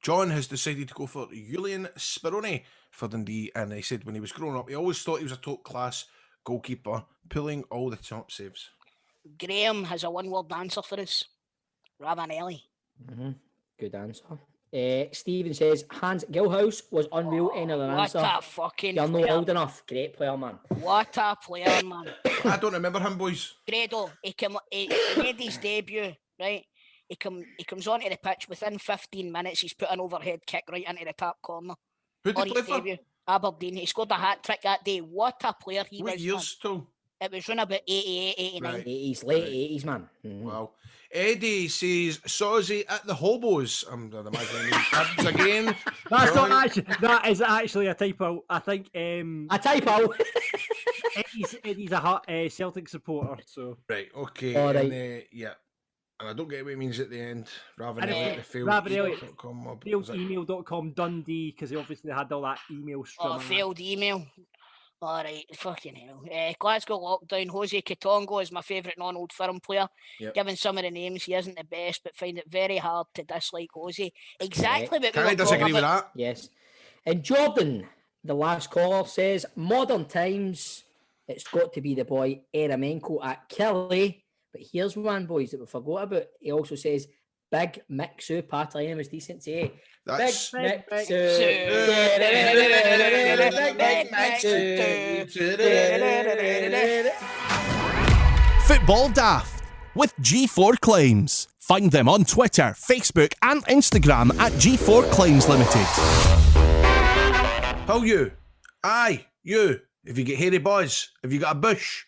John has decided to go for Julian Speroni for Dundee, and he said when he was growing up, he always thought he was a top class goalkeeper, pulling all the top saves. Graham has a one-word answer for us. Ravanelli. Good answer. Stephen says, Hans Gilhouse was unreal. Any other What answer? a fucking You're not player. old enough. Great player, man. What a player, man. I don't remember him, boys. Grado, he made his debut, right? He comes onto the pitch within 15 minutes. He's put an overhead kick right into the top corner. Who did On he his play for? debut, Aberdeen. He scored a hat trick that day. What a player he What was. years, Tol? Man. It was around about 88, 89. Right. 80s, late 80s, man. Wow. Eddie says Sozy at the Hobos. I'm imagining Hibs again. That's not Right. actually. That is actually a typo. I think A typo. Eddie's a Celtic supporter. So Right, okay. All right. And, yeah. And I don't get what it means at the end. And Ravanelli it's at the field. Ravanelli- fieldemail.com Dundee, because they obviously had all that email strum. Oh, failed email. All right, fucking hell. Glasgow Lockdown. Jose Kitongo is my favourite non-old firm player. Yep. Given some of the names, he isn't the best, but find it very hard to dislike Jose. Exactly what we Can were I disagree talking with about. that? Yes. And Jordan, the last caller, says, modern times, it's got to be the boy Eremenko at Kelly. But here's one, boys, that we forgot about. He also says, Big Mixu, Patrick was decent to say. That's Big Mixu. Big Football Daft with G4 Claims. Find them on Twitter, Facebook and Instagram at G4 Claims Limited. How you? Aye, you. If you get hairy buzz, if you got a bush,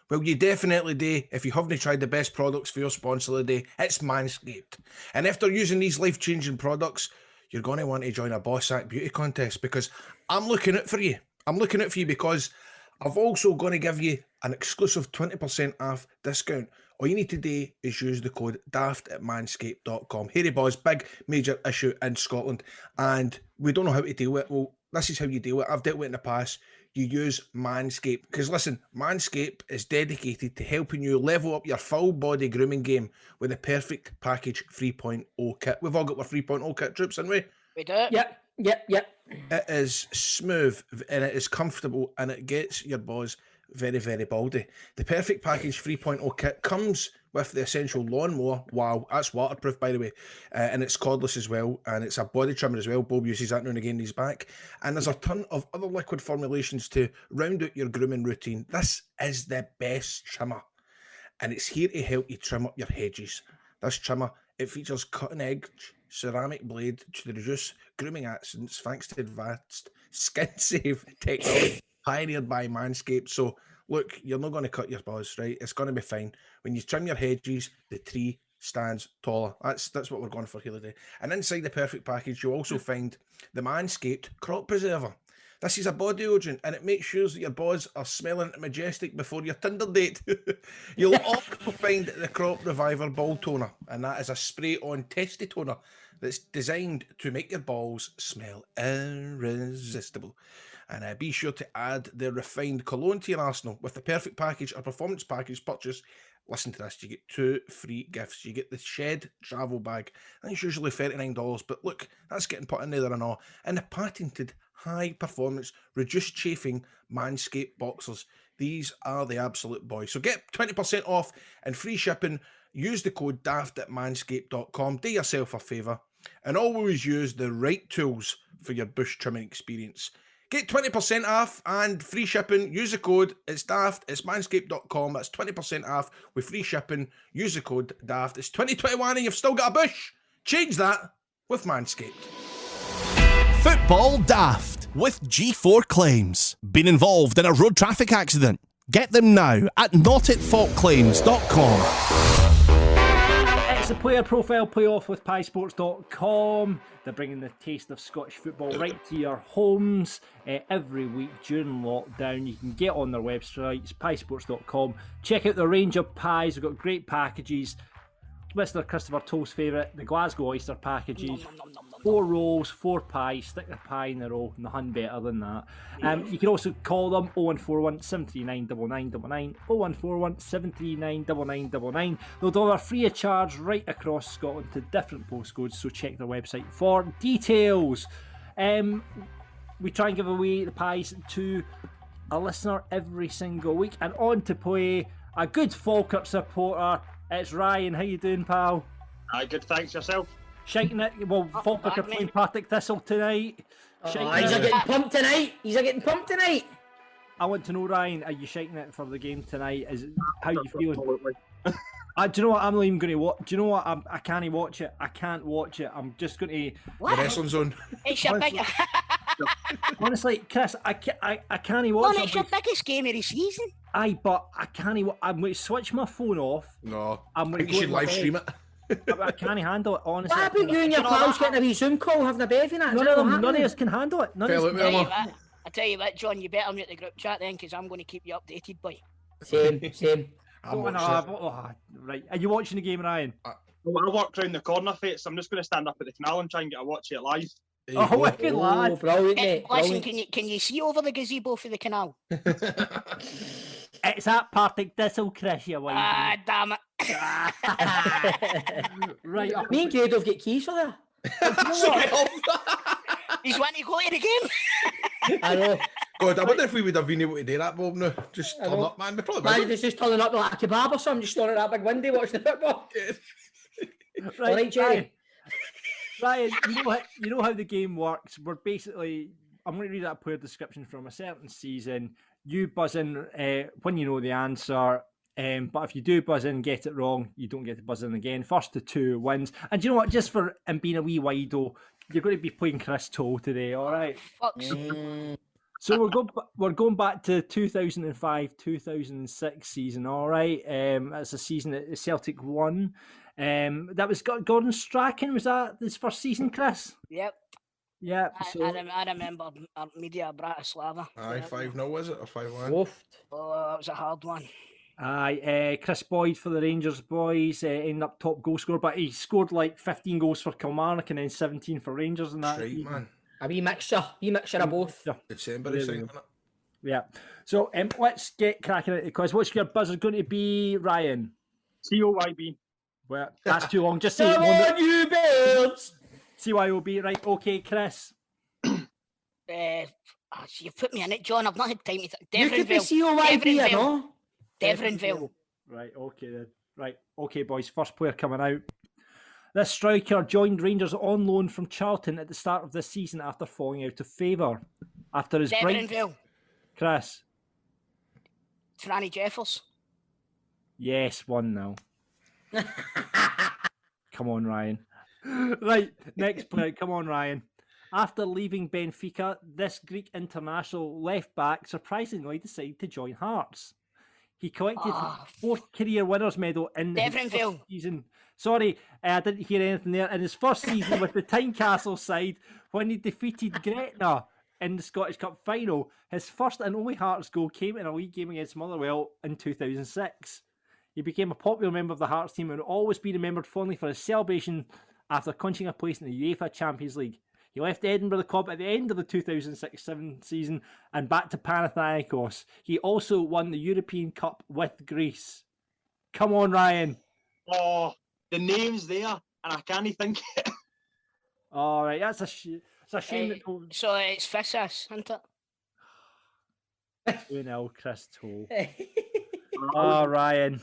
well, you definitely do. If you haven't tried the best products for your sponsor of the day, it's Manscaped. And after using these life-changing products, you're going to want to join a Boss Act beauty contest, because I'm looking out for you. I'm looking out for you because I've also going to give you an exclusive 20% off discount. All you need to do is use the code DAFT at manscaped.com. Hairy boys, big major issue in Scotland, and we don't know how to deal with it. Well, this is how you deal with it. I've dealt with it in the past. You use Manscaped. Because listen, Manscaped is dedicated to helping you level up your full body grooming game with the Perfect Package 3.0 kit. We've all got our 3.0 kit, Troops, haven't we? We do. Yep. It is smooth and it is comfortable and it gets your balls very, very baldy. The Perfect Package 3.0 kit comes with the essential lawnmower. Wow, that's waterproof, by the way. And it's cordless as well. And it's a body trimmer as well. Bob uses that now and again in his back. And there's a ton of other liquid formulations to round out your grooming routine. This is the best trimmer. And it's here to help you trim up your hedges. This trimmer, it features cutting-edge ceramic blade to reduce grooming accidents thanks to advanced skin-safe technology pioneered by Manscaped. So, look, you're not going to cut your balls, right? It's going to be fine. When you trim your hedges, the tree stands taller. That's what we're going for here today. And inside the Perfect Package, you'll also find the Manscaped Crop Preserver. This is a body deodorant, and it makes sure that your balls are smelling majestic before your Tinder date. You'll also find the Crop Reviver Ball Toner, and that is a spray-on testy toner that's designed to make your balls smell irresistible. And be sure to add the refined cologne to your arsenal. With the Perfect Package or Performance Package purchase, listen to this, you get 2 free gifts. You get the Shed travel bag. I think it's usually $39, but look, that's getting put in there and all. And the patented high-performance, reduced chafing Manscaped boxers. These are the absolute boys. So get 20% off and free shipping. Use the code DAFT at manscaped.com. Do yourself a favour. And always use the right tools for your bush trimming experience. Get 20% off and free shipping. Use the code. It's DAFT. It's manscaped.com. That's 20% off with free shipping. Use the code DAFT. It's 2021 and you've still got a bush. Change that with Manscaped. Football Daft with G4 Claims. Been involved in a road traffic accident? Get them now at notitfaultclaims.com. It's the player profile playoff with piesports.com. They're bringing the taste of Scottish football right to your homes every week during lockdown. You can get on their websites, piesports.com. Check out the range of pies. We've got great packages. Mr. Christopher Toll's favourite, the Glasgow Oyster packages. 4 rolls, 4 pies, stick the pie in a row, nothing better than that. You can also call them 0141 739 9999, 0141 739 9999. They'll deliver free of charge right across Scotland to different postcodes, so check their website for details. We try and give away the pies to a listener every single week, and on to play a good Falkirk supporter. It's Ryan. How you doing, pal? Good, thanks. Yourself? Shaking it. Well, Falkirk are playing Partick Thistle tonight. He's getting pumped tonight. I want to know, Ryan, are you shaking it for the game tonight? How you feeling? Do you know what? I'm not even going to watch. Do you know what? I can't watch it. I can't watch it. I'm just going to. The wrestling zone. It's your big. Honestly, Chris, I can't watch it. It's your biggest game of the season. Aye, but I can't. I'm going to switch my phone off. No, I'm I going think you should live stream it. I can't handle it, honestly. What about you and your pals getting a wee Zoom call, having a bevy? None of us can handle it. I tell you what, John, you better mute the group chat then, because I'm going to keep you updated, boy. Same. Right. Are you watching the game, Ryan? Well, I work round the corner, Fates. I'm just going to stand up at the canal and try and get a watch it live. Oh, wicked lad. Brilliant, mate. Listen, can you see over the gazebo for the canal? It's at Partick Thistle, Chris, you wife. Ah, damn it. Right. Me and Gabe have got keys for that. He's wanting to go to the game. I know. God, I wonder if we would have been able to do that, Bob, now. Just turn up, man. We probably Imagine it's just turning up like a kebab or something, just staring at that big window watching the football. Right, Alright, Jerry. Ryan, you know how the game works. We're basically, I'm going to read that player description from a certain season. You buzz in when you know the answer. But if you do buzz in and get it wrong, you don't get to buzz in again. First to 2 wins. And you know what? Just for being a wee wido, you're going to be playing Chris Toll today, all right? So we're going back to 2005-2006 season, all right? That's a season that Celtic won. That was Gordon Strachan. Was that his first season, Chris? Yep. Yeah. I remember Media Bratislava. Aye, 5-0 was it or 5-1? Oh, that was a hard one. Aye, Chris Boyd for the Rangers boys ended up top goal scorer, but he scored like 15 goals for Kilmarnock and then 17 for Rangers and that. That's right, man. A wee mixture of both. December is it? Yeah. So let's get cracking at the quiz. What's your buzzer going to be, Ryan? COYB. Well, that's too long. Just say Come on, you birds! CYOB, right? Okay, Chris. You put me in it, John. I've not had time to think. You could be COYB, I know. Devonville. Right, okay then. Right, okay, boys. First player coming out. This striker joined Rangers on loan from Charlton at the start of this season after falling out of favour. After his break. Devonville. Chris. Franny Jeffers. Yes, 1-0. Come on, Ryan. Right, next player. Come on, Ryan. After leaving Benfica, this Greek international left back surprisingly decided to join Hearts. He collected his fourth career winners' medal in his first season. Sorry, I didn't hear anything there. In his first season with the Tynecastle side, when he defeated Gretna in the Scottish Cup final, his first and only Hearts goal came in a league game against Motherwell in 2006. He became a popular member of the Hearts team and will always be remembered fondly for his celebration after clinching a place in the UEFA Champions League. He left Edinburgh Club at the end of the 2006-07 season and back to Panathinaikos. He also won the European Cup with Greece. Come on, Ryan. Oh, the name's there, and I can't think it. All right, that's a shame. So it's Fissis, isn't it? 2-0, Chris Toll. Oh, Ryan.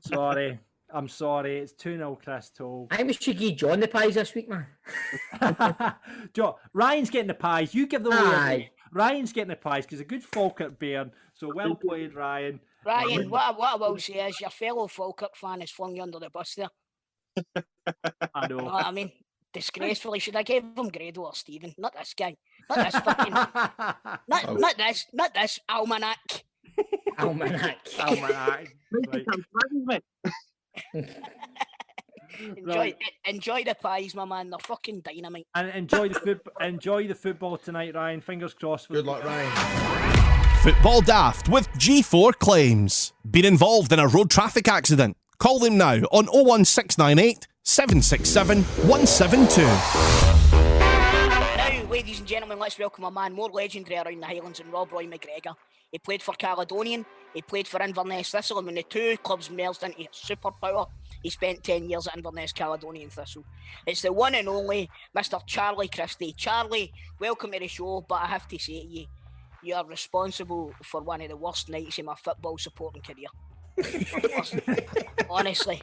Sorry. I'm sorry, it's 2-0 Chris Toll. I think we should give John the pies this week, man. John, Ryan's getting the pies. You give them away. Ryan's getting the pies because a good Falkirk Bairn. So well played, Ryan. Ryan, what I will say is your fellow Falkirk fan has flung you under the bus there. I know. You know what I mean? Disgracefully, should I give him Grado or Stephen? Not this guy. Not this fucking. not this almanac. Almanac. Right. Enjoy the pies, my man. They're fucking dynamite. And enjoy the football tonight, Ryan. Fingers crossed. Good luck, Ryan. Football Daft with G4 Claims. Been involved in a road traffic accident? Call them now on 01698 767 172. Now, ladies and gentlemen, let's welcome a man more legendary around the Highlands than Rob Roy McGregor. He played for Caledonian, he played for Inverness Thistle, and when the two clubs merged into a superpower, he spent 10 years at Inverness Caledonian Thistle. It's the one and only Mr. Charlie Christie. Charlie, welcome to the show, but I have to say to you, you are responsible for one of the worst nights in my football supporting career. Honestly,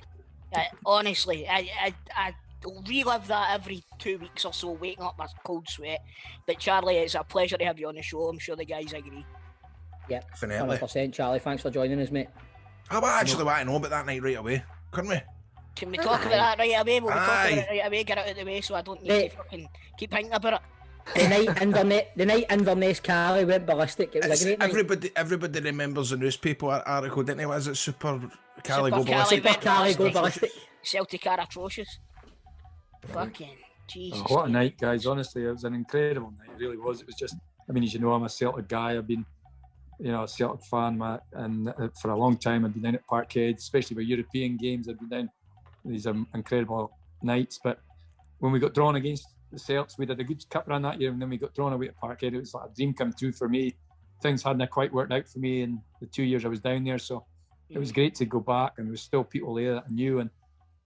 I relive that every 2 weeks or so, waking up with a cold sweat. But Charlie, it's a pleasure to have you on the show. I'm sure the guys agree. Yeah, definitely. 100%, Charlie. Thanks for joining us, mate. I actually want to know about that night right away, couldn't we? Can we talk about that right away? Will we talk about it right away? Get it out of the way so I don't need to fucking keep thinking about it. The night Inverness Cali went ballistic. It was a great night. Everybody remembers the newspaper article, didn't they? Was it Super Cali go ballistic? Super Cali go ballistic. Celtic are atrocious. Fucking Jesus. Oh, what a night, guys. Honestly, it was an incredible night. It really was. It was just, I mean, as you know, I'm a Celtic guy. I've been, a Celtic fan, and for a long time I've been down at Parkhead, especially with European games. I've been down these incredible nights. But when we got drawn against the Celts, we did a good cup run that year, and then we got drawn away at Parkhead. It was like a dream come true for me. Things hadn't quite worked out for me in the 2 years I was down there, so it was great to go back, and there was still people there that I knew, and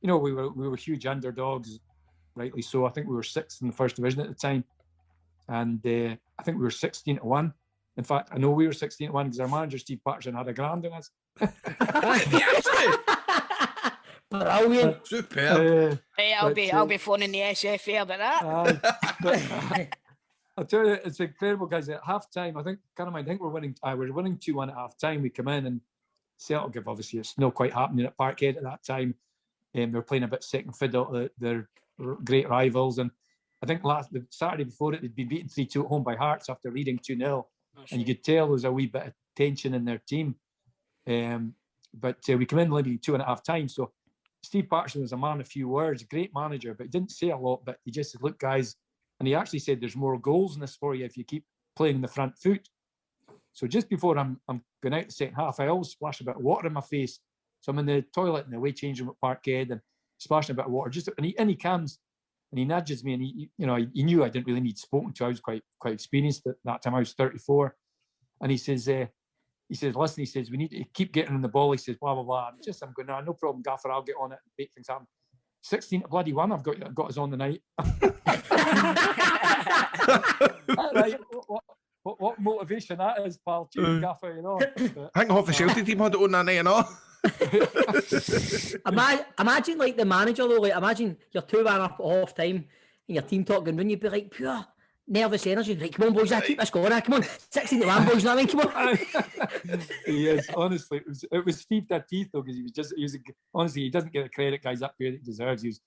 we were huge underdogs, rightly so. I think we were sixth in the first division at the time, and I think we were 16-1. In fact, I know we were 16-1 because our manager Steve Patterson had a grand on us. Brilliant. Superb. Hey, I'll be phoning the SFA about that. I'll tell you, it's incredible, guys. At half time, I think we're winning. We're winning 2-1 at half time. We come in, and Celtic, obviously, it's not quite happening at Parkhead at that time. They were playing a bit second fiddle to their great rivals. And I think the Saturday before it, they'd been beaten 3-2 at home by Hearts after leading 2-0. And you could tell there was a wee bit of tension in their team. But we come in leading 2 at half time. So Steve Patterson was a man of few words, great manager, but he didn't say a lot. But he just said, look, guys, And he actually said there's more goals in this for you if you keep playing the front foot. So just before I'm going out the second half, I always splash a bit of water in my face. So I'm in the toilet in the away changing room at Parkhead and splashing a bit of water. And he comes and he nudges me, and he knew I didn't really need spoken to. I was quite experienced at that time. I was 34, and he says, listen, he says, we need to keep getting on the ball. He says, blah blah blah. I'm going, no problem, Gaffer. I'll get on it and make things happen. 16 to bloody 1, I've got us on the night. Right, what motivation that is, pal. Gaffer, you know. I think half the Celtic team had it on that night and all. Imagine like the manager though, like imagine you're 2-1 up at half time and your team talking, wouldn't you be like pure nervous energy, like come on boys, I keep this going, come on, 16 to 1 boys, you know what I mean, come on. Yes, honestly, it was Steve their teeth though, because honestly, he doesn't get the credit, guys, up here that he deserves. He's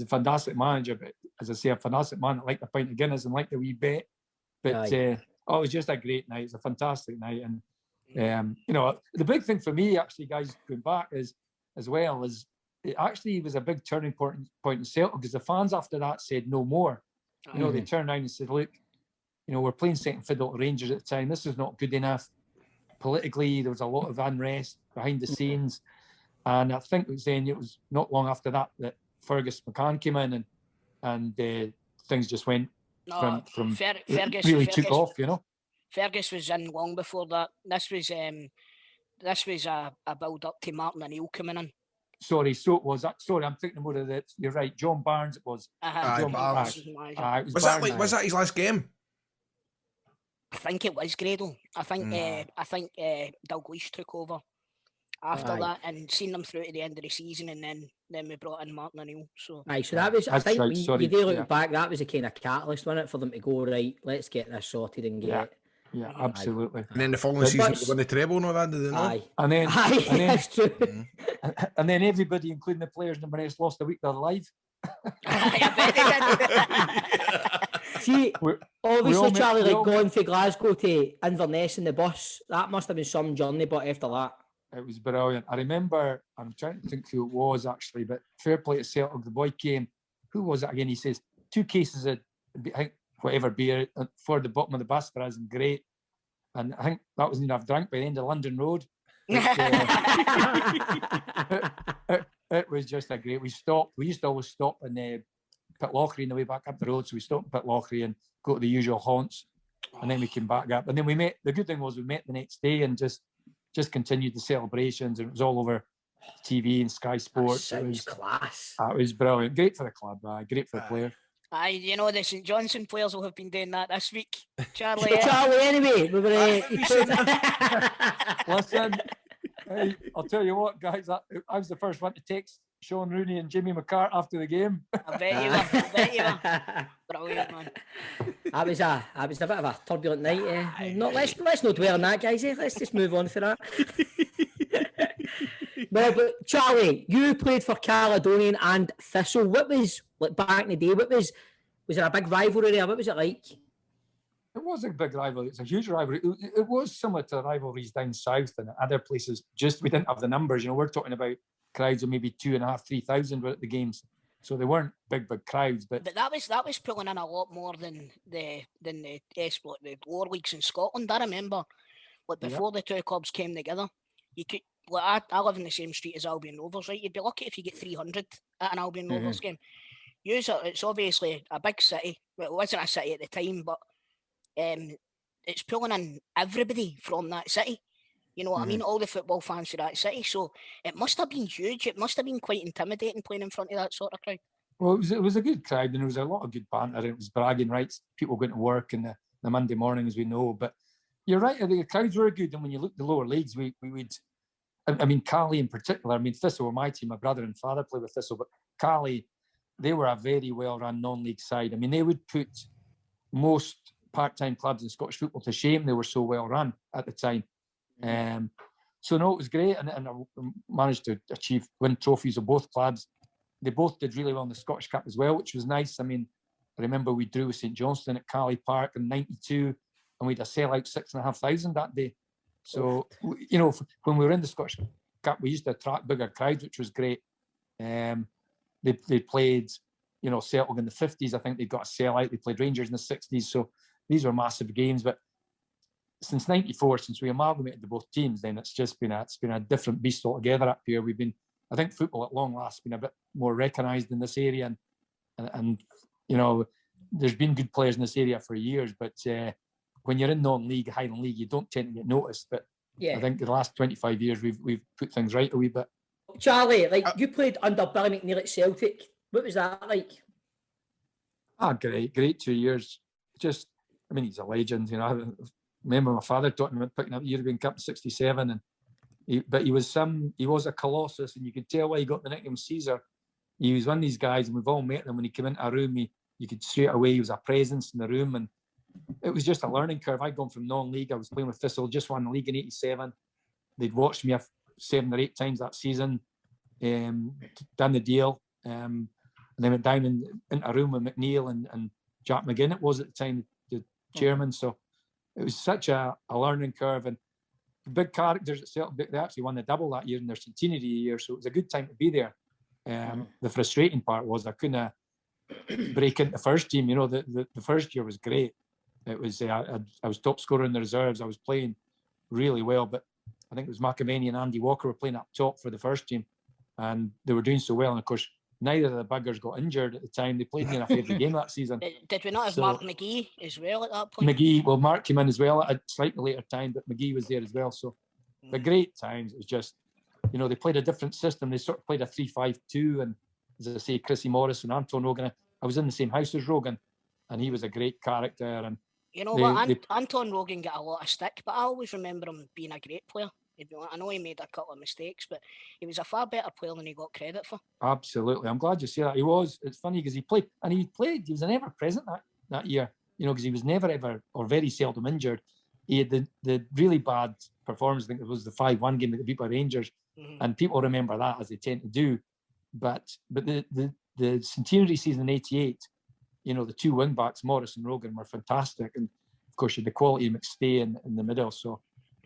a fantastic manager, but as I say, a fantastic man that liked the pint of Guinness and liked the wee bet. But it was just a great night. It's a fantastic night, and the big thing for me, actually, guys, going back is it actually was a big turning point in Celtic, because the fans after that said no more. They turned around and said, look, we're playing second fiddle to Rangers at the time. This is not good enough. Politically, there was a lot of unrest behind the scenes. And I think it was not long after that Fergus Mccann came in and things just went from really took off, Fergus was in long before that. This was a build up to Martin O'Neill coming in. Sorry, so it was that. Sorry, I'm thinking more of that. You're right, John Barnes. It was. John Barnes. Was that his last game? I think it was Gradle. I think Dalglish took over after that and seen them through to the end of the season, and then we brought in Martin O'Neill. So that was. I think you do look back. That was a kind of catalyst, wasn't it, for them to go right? Let's get this sorted and get it. Yeah, absolutely. And then the following season, they won the treble and all that, did they not? And then that's true. And then everybody, including the players in Inverness, lost a week of their life. See, obviously, Charlie, going from Glasgow to Inverness in the bus, that must have been some journey, but after that... It was brilliant. I remember, I'm trying to think who it was, actually, but fair play to Celtic, the boy came, who was it again? He says, 2 cases of, I think, whatever beer for the bottom of the bus for us, and great. And I think that was enough drink by the end of London Road. It was just a great. We used to always stop in Pitlochry on the way back up the road. So we stopped in Pitlochry and go to the usual haunts, and then we came back up. And then we met. The good thing was we met the next day and just continued the celebrations. And it was all over TV and Sky Sports. It was class. It was brilliant. Great for the club. Great for the players. The St Johnstone players will have been doing that this week. Charlie, anyway. Listen, hey, I'll tell you what, guys. I was the first one to text Sean Rooney and Jimmy McCart after the game. I bet you were. Brilliant, man. That was a bit of a turbulent night. Let's not dwell on that, guys. Let's just move on for that. No, but Charlie, you played for Caledonian and Thistle. What was, like, back in the day, was there a big rivalry there? What was it like? It was a big rivalry. It's a huge rivalry. It was similar to the rivalries down south and other places. Just we didn't have the numbers. We're talking about crowds of maybe 2,500, 3,000 were at the games. So they weren't big crowds. But that was pulling in a lot more than the lower leagues in Scotland. I remember, before the two clubs came together, you could. I live in the same street as Albion Rovers, right? You'd be lucky if you get 300 at an Albion Rovers game. It's obviously a big city. Well, it wasn't a city at the time, but it's pulling in everybody from that city. You know what I mean? All the football fans for that city. So it must have been huge. It must have been quite intimidating playing in front of that sort of crowd. Well, it was a good crowd, and there was a lot of good banter. It was bragging rights, people going to work in the Monday mornings, we know. But you're right, the crowds were good. And when you look at the lower leagues, we would... I mean, Cali in particular, Thistle were my team. My brother and father played with Thistle, but Cali, they were a very well-run non-league side. I mean, they would put most part-time clubs in Scottish football to shame. They were so well-run at the time. So, no, it was great. And I managed to win trophies of both clubs. They both did really well in the Scottish Cup as well, which was nice. I mean, I remember we drew with St Johnstone at Cali Park in '92, and we had a sellout 6,500 that day. So, when we were in the Scottish Cup, we used to attract bigger crowds, which was great. They played, Celtic in the 50s. I think they'd got a sellout. They played Rangers in the 60s. So these were massive games. But since 94, since we amalgamated the both teams, then it's been a different beast altogether up here. I think football at long last been a bit more recognised in this area, and there's been good players in this area for years, but when you're in non-league, Highland League, you don't tend to get noticed. But I think the last 25 years we've put things right a wee bit. Charlie, you played under Billy McNeil at Celtic. What was that like? Great 2 years. He's a legend. I remember my father talking about picking up the European Cup in '67, and he was a colossus, and you could tell why he got the nickname Caesar. He was one of these guys, and we've all met him. When he came into a room, you could straight away he was a presence in the room, and it was just a learning curve. I'd gone from non-league. I was playing with Thistle, just won the league in '87. They'd watched me 7 or 8 times that season, done the deal, and then went down into a room with McNeil and Jack Mccann. It was at the time the chairman. So it was such a learning curve, and big characters at Celtic. They actually won the double that year in their centenary year, so it was a good time to be there. The frustrating part was I couldn't break into the first team. The first year was great. It was I was top scorer in the reserves. I was playing really well, but I think it was McAvenny and Andy Walker were playing up top for the first team, and they were doing so well. And of course, neither of the buggers got injured at the time. They played near enough every game that season. Did we not have Mark McGee as well at that point? Mark came in as well at a slightly later time, but McGee was there as well. So the great times. It was just, they played a different system. They sort of played a 3-5-2, and as I say, Chrissy Morris and Anton Rogan. I was in the same house as Rogan, and he was a great character. And Anton Rogan got a lot of stick, but I always remember him being a great player. I know he made a couple of mistakes, but he was a far better player than he got credit for. Absolutely. I'm glad you say that. He was. It's funny because he played. He was never present that year, because he was never ever or very seldom injured. He had the really bad performance. I think it was the 5-1 game that they beat by Rangers, and people remember that, as they tend to do. But the centenary season in '88, the 2 wing backs, Morris and Rogan, were fantastic, and of course you had the quality of McStay in the middle. So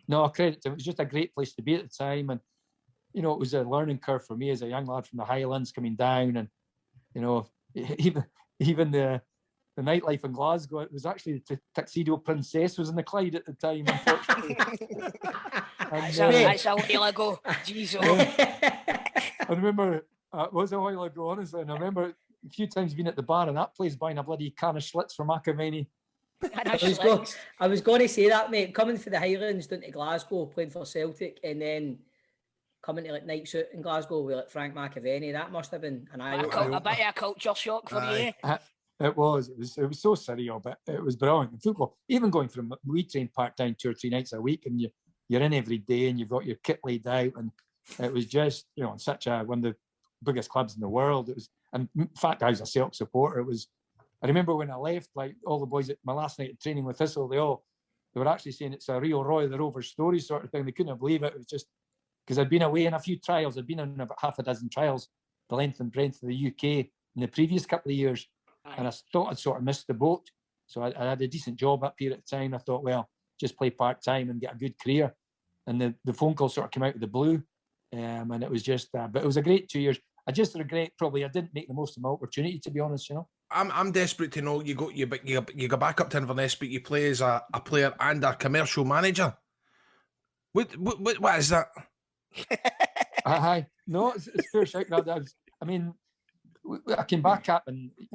no credit to him. It was just a great place to be at the time, and it was a learning curve for me as a young lad from the Highlands coming down, and even the nightlife in Glasgow. It was actually the Tuxedo Princess was in the Clyde at the time, unfortunately. That's a while ago. Jeez, I remember it was a while ago, honestly, and I remember a few times being at the bar and that place buying a bloody can of Schlitz for McAvenny. I was going to say that, mate. Coming for the Highlands down to Glasgow, playing for Celtic, and then coming to nights out in Glasgow with Frank McAvenny, that must have been an eye-opener. A bit of a culture shock for you. It was so surreal, but it was brilliant. And football, even going from, we trained part-time 2 or 3 nights a week, and you're in every day, and you've got your kit laid out, and it was just, such one of the biggest clubs in the world. It was, and in fact, I was a Celtic supporter. I remember when I left, like all the boys at my last night of training with Thistle, they were actually saying it's a real Roy the Rover story sort of thing. They couldn't believe it. It was just because I'd been away in a few trials. I'd been in about half a dozen trials, the length and breadth of the UK in the previous couple of years. And I thought I'd sort of missed the boat. So I had a decent job up here at the time. I thought, well, just play part-time and get a good career. And the phone call sort of came out of the blue. And it was just, but it was a great 2 years. I just regret probably I didn't make the most of my opportunity, to be honest, I'm desperate to know, you go back up to Inverness, but you play as a player and a commercial manager. What is that? Hi. No, it's fair shout. I came back up and, Is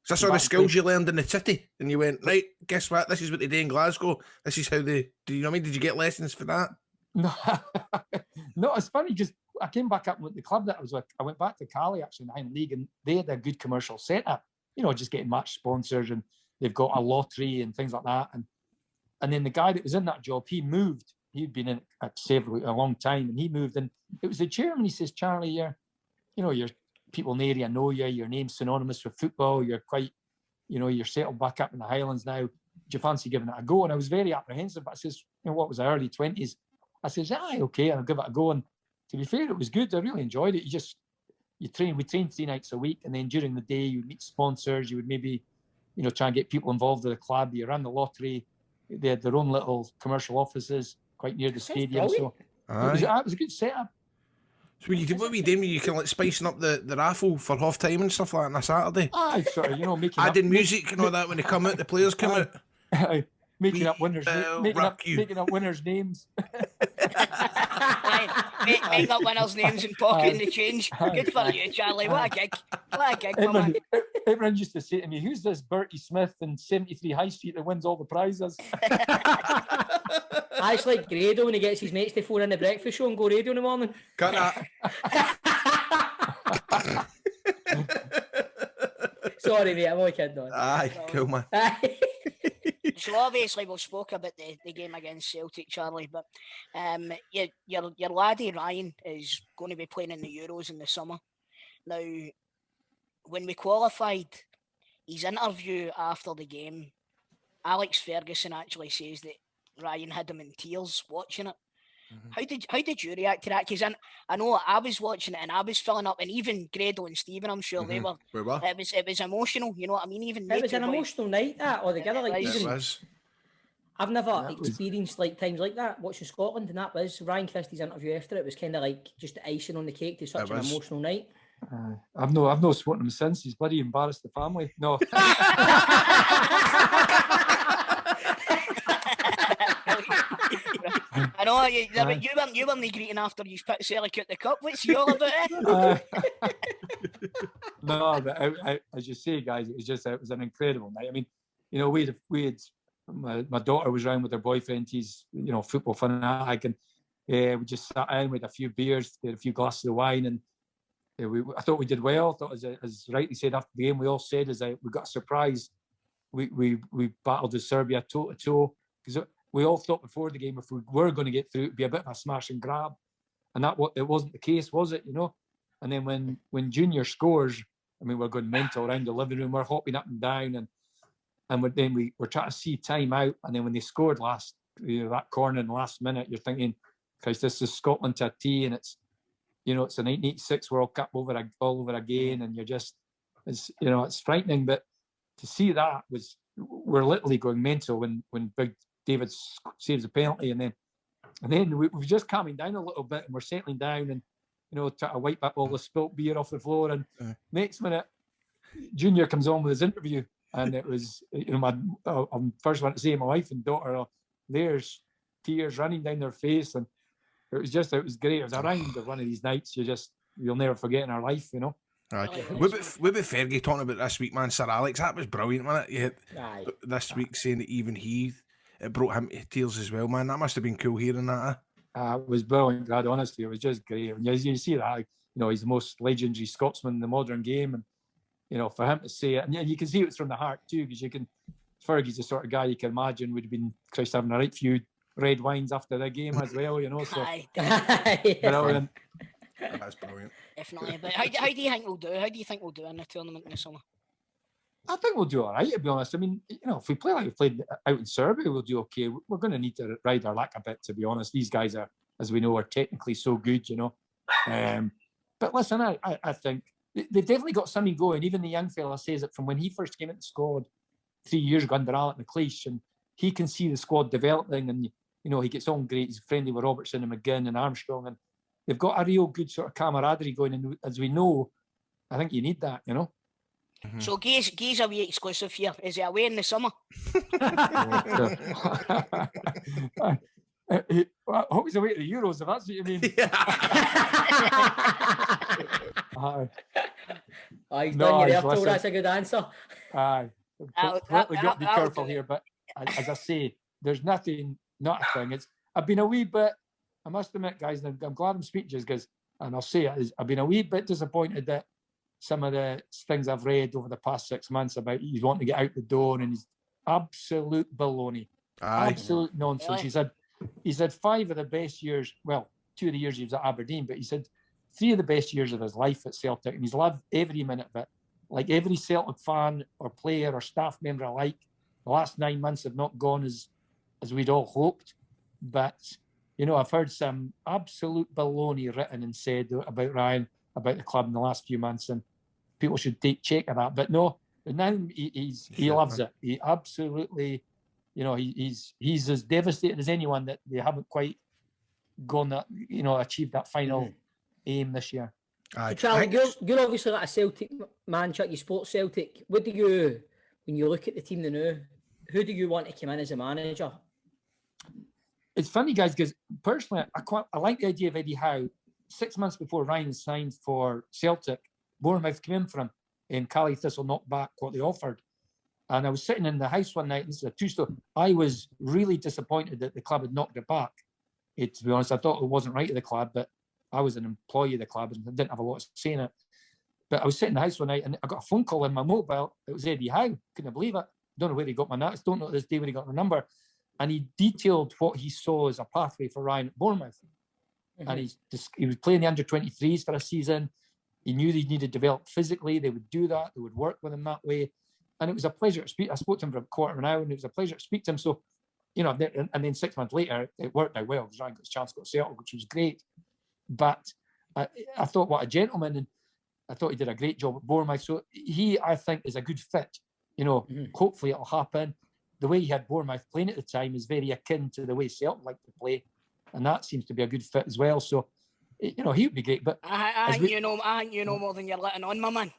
this all the skills you learned in the city? And you went, right, guess what? This is what they do in Glasgow. This is how they, do you know what I mean? Did you get lessons for that? No, it's funny because I came back up with the club that I was with. I went back to Cali actually in the Highland League, and they had a good commercial setup, just getting match sponsors, and they've got a lottery and things like that. And then the guy that was in that job, he moved. He'd been in it at a long time, and he moved. And it was the chairman. He says, Charlie, your people in the area know you. Your name's synonymous with football. You're quite, you're settled back up in the Highlands now. Do you fancy giving it a go? And I was very apprehensive, but I says, what was the early 20s? I says, okay, I'll give it a go. And to be fair, it was good. I really enjoyed it. We trained 3 nights a week, and then during the day you would meet sponsors. You would maybe, try and get people involved with the club. You ran the lottery. They had their own little commercial offices quite near the stadium. So it was a good setup. So what were you doing? You can like spicing up the raffle for half time and stuff like that on a Saturday. Sort of, making adding music and all that when they come out, the players come out. Making up winners' names. Make up winners' names and pocketing the change. Good for you, Charlie. What a gig. Everyone used to say to me, "Who's this Bertie Smith in 73 High Street that wins all the prizes?" I just like Grado when he gets his mates to phone in the breakfast show and go radio in the morning. Cut that. Sorry, mate, I'm only kidding on. Aye, cool, man. So obviously we've spoke about the game against Celtic, Charlie, but your laddie Ryan is going to be playing in the Euros in the summer. Now, when we qualified, his interview after the game, Alex Ferguson actually says that Ryan had him in tears watching it. Mm-hmm. How did you react to that? Because I know I was watching it and I was filling up, and even Grado and Stephen, I'm sure they were. We were. It was emotional, you know what I mean? Even it was an emotional night, that altogether. Like, it was. I've never experienced like times like that watching Scotland, and that was Ryan Christie's interview after it was kind of like just the icing on the cake to such an emotional night. I've no spoken him since. He's bloody embarrassed the family. No. I know you weren't greeting after you put Celtic out the cup. What's he all about? No, but as you say, guys, it was an incredible night. I mean, we had my daughter was around with her boyfriend. He's football fanatic, and we just sat in with a few beers, had a few glasses of wine, and I thought we did well. I thought, as rightly said after the game, we all said we got a surprise. We battled with Serbia toe to toe, because we all thought before the game if we were going to get through, it'd be a bit of a smash and grab, and it wasn't the case, was it? And then when Junior scores, I mean, we're going mental around the living room, we're hopping up and down, and then we're trying to see time out, and then when they scored that corner in the last minute, you're thinking, Christ, this is Scotland to a T, and it's a 1986 World Cup all over again, and you're just, it's frightening. But to see that we're literally going mental when Big David saves a penalty, and then we're just calming down a little bit, and we're settling down, and try to wipe up all the spilt beer off the floor. And next minute, Junior comes on with his interview, and it was I'm first one to say my wife and daughter, there's tears running down their face, and it was great. It was around one of these nights you'll never forget in our life, Right. What about Fergie talking about this week, man? Sir Alex, that was brilliant, wasn't it? You had this week saying that even it brought him to tears as well, man. That must have been cool hearing that. It was brilliant, God, honestly. It was just great. And you see that, he's the most legendary Scotsman in the modern game. And, for him to say it, and you can see it was from the heart too, because Fergie's the sort of guy you can imagine would have been having a right few red wines after the game as well, so. Brilliant. That's brilliant. Definitely. But how do you think we'll do? How do you think we'll do in the tournament in the summer? I think we'll do all right, to be honest. I mean, if we play like we played out in Serbia, we'll do okay. We're going to need to ride our luck a bit, to be honest. These guys are, as we know, are technically so good, But listen, I think they've definitely got something going. Even the young fella says it from when he first came into the squad 3 years ago under Alec McLeish, and he can see the squad developing, and he gets on great. He's friendly with Robertson and McGinn and Armstrong, and they've got a real good sort of camaraderie going. And as we know, I think you need that, Mm-hmm. So Gay's a wee exclusive here. Is it away in the summer? I hope he's away to the Euros, if that's what you mean. He's done you there, Phil. That's a good answer. Completely got to be careful here, but as I say, there's not a thing. I've been a wee bit, I must admit, guys, and I'm glad I'm speaking to you, because, and I'll say it, I've been a wee bit disappointed that some of the things I've read over the past 6 months about he's wanting to get out the door, and he's absolute baloney. Absolute nonsense. Really? He's had 5 of the best years, well, 2 of the years he was at Aberdeen, but he said 3 of the best years of his life at Celtic, and he's loved every minute of it. Like every Celtic fan or player or staff member alike, the last 9 months have not gone as we'd all hoped. But, I've heard some absolute baloney written and said about Ryan, about the club in the last few months, and people should take check of that. But no, now he loves it. He absolutely, he's as devastated as anyone that they haven't quite gone that, achieved that final aim this year. So Charlie, you're obviously like a Celtic man, Chuck. You support Celtic. What do you, when you look at the team now, who do you want to come in as a manager? It's funny, guys, because personally, I like the idea of Eddie Howe. 6 months before Ryan signed for Celtic, Bournemouth came in for him, and Cally Thistle knocked back what they offered. And I was sitting in the house one night, this is a two-story. I was really disappointed that the club had knocked it back. To be honest, I thought it wasn't right of the club, but I was an employee of the club and I didn't have a lot to say in it. But I was sitting in the house one night and I got a phone call on my mobile. It was Eddie Howe. Couldn't believe it. Don't know where he got my nuts. Don't know this day where he got my number. And he detailed what he saw as a pathway for Ryan at Bournemouth. Mm-hmm. And he was playing the under-23s for a season. He knew they needed to develop physically. They would do that. They would work with him that way. And it was a pleasure to speak. I spoke to him for a quarter of an hour and it was a pleasure to speak to him. So, you know, and then 6 months later, it worked out well because Ryan got his chance to go to Celtic, which was great. But I thought, what a gentleman. And I thought he did a great job at Bournemouth. So he, I think, is a good fit. You know, hopefully it'll happen. The way he had Bournemouth playing at the time is very akin to the way Celtic like to play. And that seems to be a good fit as well. So, you know, he would be great. But I think you know more than you're letting on, my man.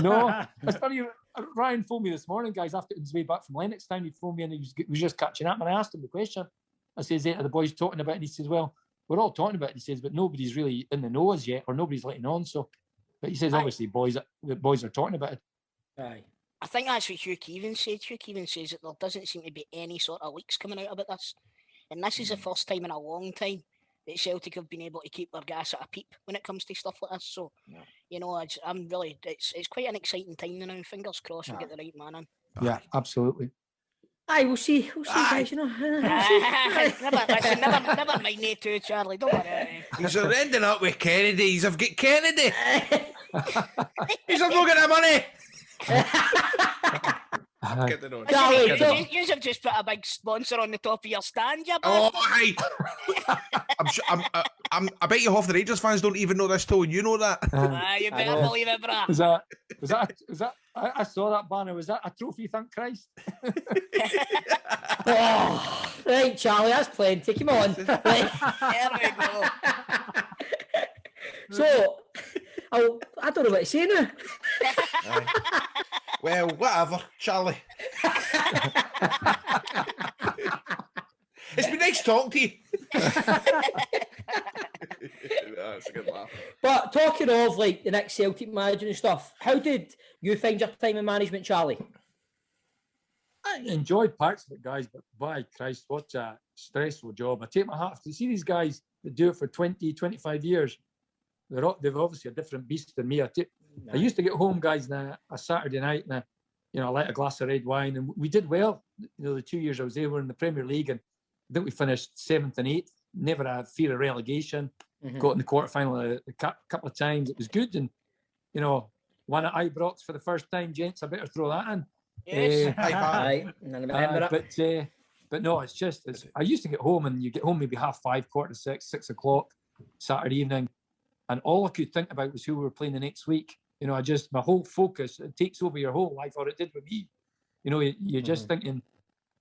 No, it's funny. Ryan phoned me this morning, guys, after his way back from Lennoxtown. He phoned me and he was just catching up. And I asked him the question. I says, are the boys talking about it? And he says, well, we're all talking about it. He says, but nobody's really in the know as yet, or nobody's letting on. So, but he says, obviously, the boys are talking about it. Aye. I think that's what Hugh Keevan said. Hugh Keevan says that there doesn't seem to be any sort of leaks coming out about this. And this is the first time in a long time that Celtic have been able to keep their gas at a peep when it comes to stuff like this. So, you know, it's quite an exciting time now. Fingers crossed we get the right man in. Yeah, absolutely. Aye, we'll see, guys, you know. Never mind me too, Charlie. Don't worry. He's ending up with Kennedy. He's got Kennedy. He's not got the money. You have just put a big sponsor on the top of your stand, you bastard. Oh, hey. I bet you half the Rangers fans don't even know this till you know that. You better believe it, brah. Was that? I saw that banner. Was that a trophy? Thank Christ. Oh, right, Charlie, that's plenty. Come on. There we go. So, I don't know what to say now. Well, whatever, Charlie. It's been nice talking to you. That's a good laugh. But talking of like the next Celtic manager and stuff, how did you find your time in management, Charlie? I enjoyed parts of it, guys, but by Christ, what a stressful job. I take my hat off to see these guys that do it for 20, 25 years. They've obviously a different beast than me. I used to get home, guys, on a Saturday night and I light a glass of red wine, and we did well. You know, the 2 years I was there, we were in the Premier League, and I think we finished 7th and 8th. Never had fear of relegation. Got in the quarterfinal a couple of times. It was good, and you know, won at Ibrox for the first time, gents. I better throw that in. Yes. But no, it's just I used to get home, and you get home maybe 5:30, 5:45, 6 o'clock Saturday evening, and all I could think about was who we were playing the next week. You know, my whole focus, it takes over your whole life, or it did with me. You know, you're just thinking,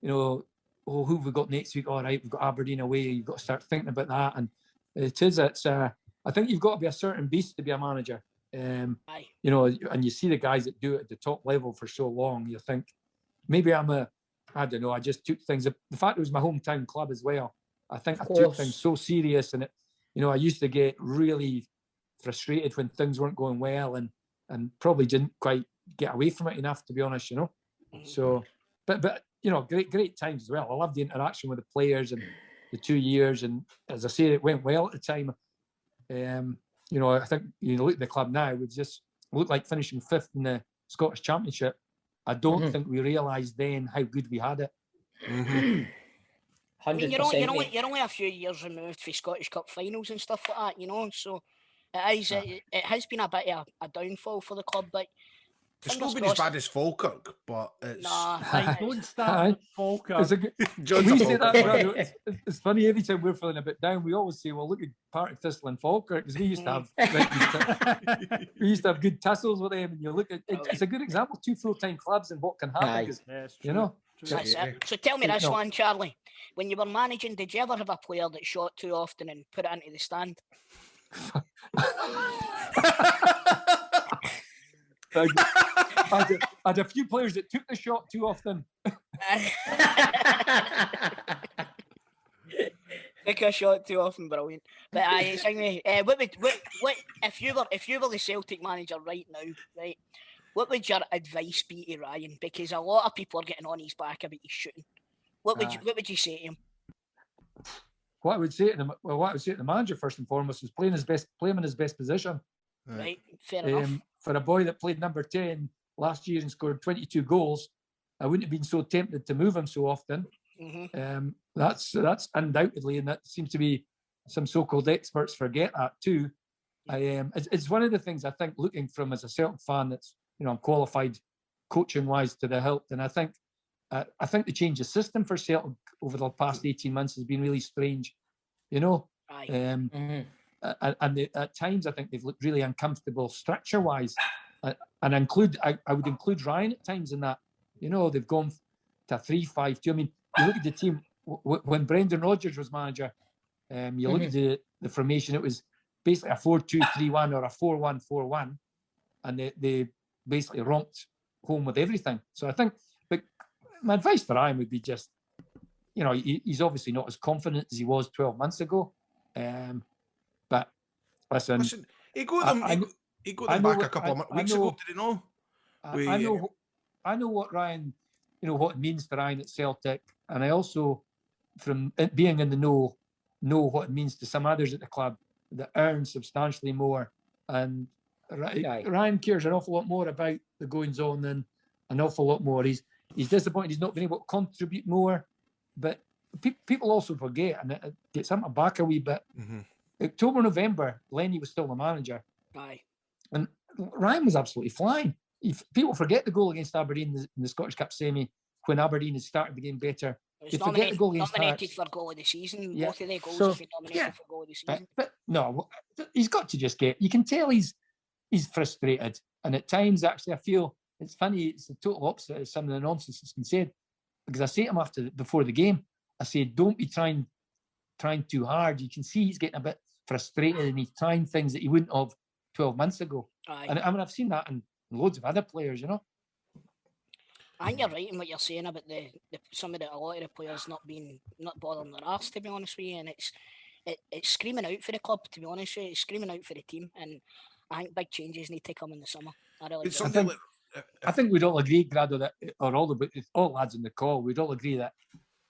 you know, oh, who have we got next week? All right, we've got Aberdeen away. You've got to start thinking about that. And I think you've got to be a certain beast to be a manager. You know, and you see the guys that do it at the top level for so long, you think, maybe I don't know, I just took things. The fact it was my hometown club as well, I think I took things so serious. And, you know, I used to get really frustrated when things weren't going well and probably didn't quite get away from it enough, to be honest, you know. So, but you know, great times as well. I loved the interaction with the players and the 2 years, and as I say, it went well at the time. You know, I think you look at the club now, we just looked like finishing 5th in the Scottish Championship. I don't think we realised then how good we had it. I mean, you're only a few years removed from Scottish Cup finals and stuff like that, you know. So it has been a bit of a downfall for the club, but it's not been as bad as Falkirk, but it's... Don't start Falkirk. It's funny, every time we're feeling a bit down, we always say, well, look at Partick Thistle and Falkirk, because we used to have good tussles with them, and you look at it's a good example, 2 full-time clubs and what can happen, you know. So tell me this one, Charlie. When you were managing, did you ever have a player that shot too often and put it into the stand? I had a few players that took the shot too often. Took a shot too often, brilliant. But what if you were the Celtic manager right now, right? What would your advice be to Ryan? Because a lot of people are getting on his back about his shooting. What would you say to him? What I would say to them, well, what I would say to the manager first and foremost is play him in his best position. Right, fair enough. For a boy that played number 10 last year and scored 22 goals, I wouldn't have been so tempted to move him so often. Mm-hmm. That's undoubtedly, and that seems to be some so-called experts forget that too. It's one of the things I think, looking from as a Celtic fan, that's, you know, I'm qualified coaching-wise to the hilt, and I think the change of system for Celtic over the past 18 months has been really strange, you know. And at times I think they've looked really uncomfortable structure-wise, and I would include Ryan at times in that. You know, they've gone to 3-5-2. I mean, you look at the team when Brendan Rodgers was manager. You look at the formation; it was basically a 4-2-3-1 or a 4-1-4-1, and they basically romped home with everything. So I think, but my advice for Ryan would be just, you know, he's obviously not as confident as he was 12 months ago. But listen, he got them back a couple of weeks ago. Did he know? I know what Ryan, you know, what it means for Ryan at Celtic, and I also, from it being in the know what it means to some others at the club that earn substantially more. And Ryan cares an awful lot more about the goings on than an awful lot more. He's disappointed he's not been able to contribute more, but people also forget, and it gets something back a wee bit. October, November, Lenny was still the manager. And Ryan was absolutely flying. People forget the goal against Aberdeen in the Scottish Cup semi when Aberdeen had started the game better. He was nominated for goal of the season. Yeah. Both of their goals have been nominated for goal of the season. But no, he's got to just get. You can tell he's frustrated, and at times actually I feel it's funny. It's the total opposite of some of the nonsense that's been said. Because I say to him before the game, I say, don't be trying too hard. You can see he's getting a bit frustrated, and he's trying things that he wouldn't have 12 months ago. And I mean, I've seen that in loads of other players, you know. I think you're right in what you're saying about a lot of the players not bothering their arse, to be honest with you, and it's screaming out for the club, to be honest with you. It's screaming out for the team, and I think big changes need to come in the summer. I think we'd all agree, Grado, that, or all lads in the call, we'd all agree that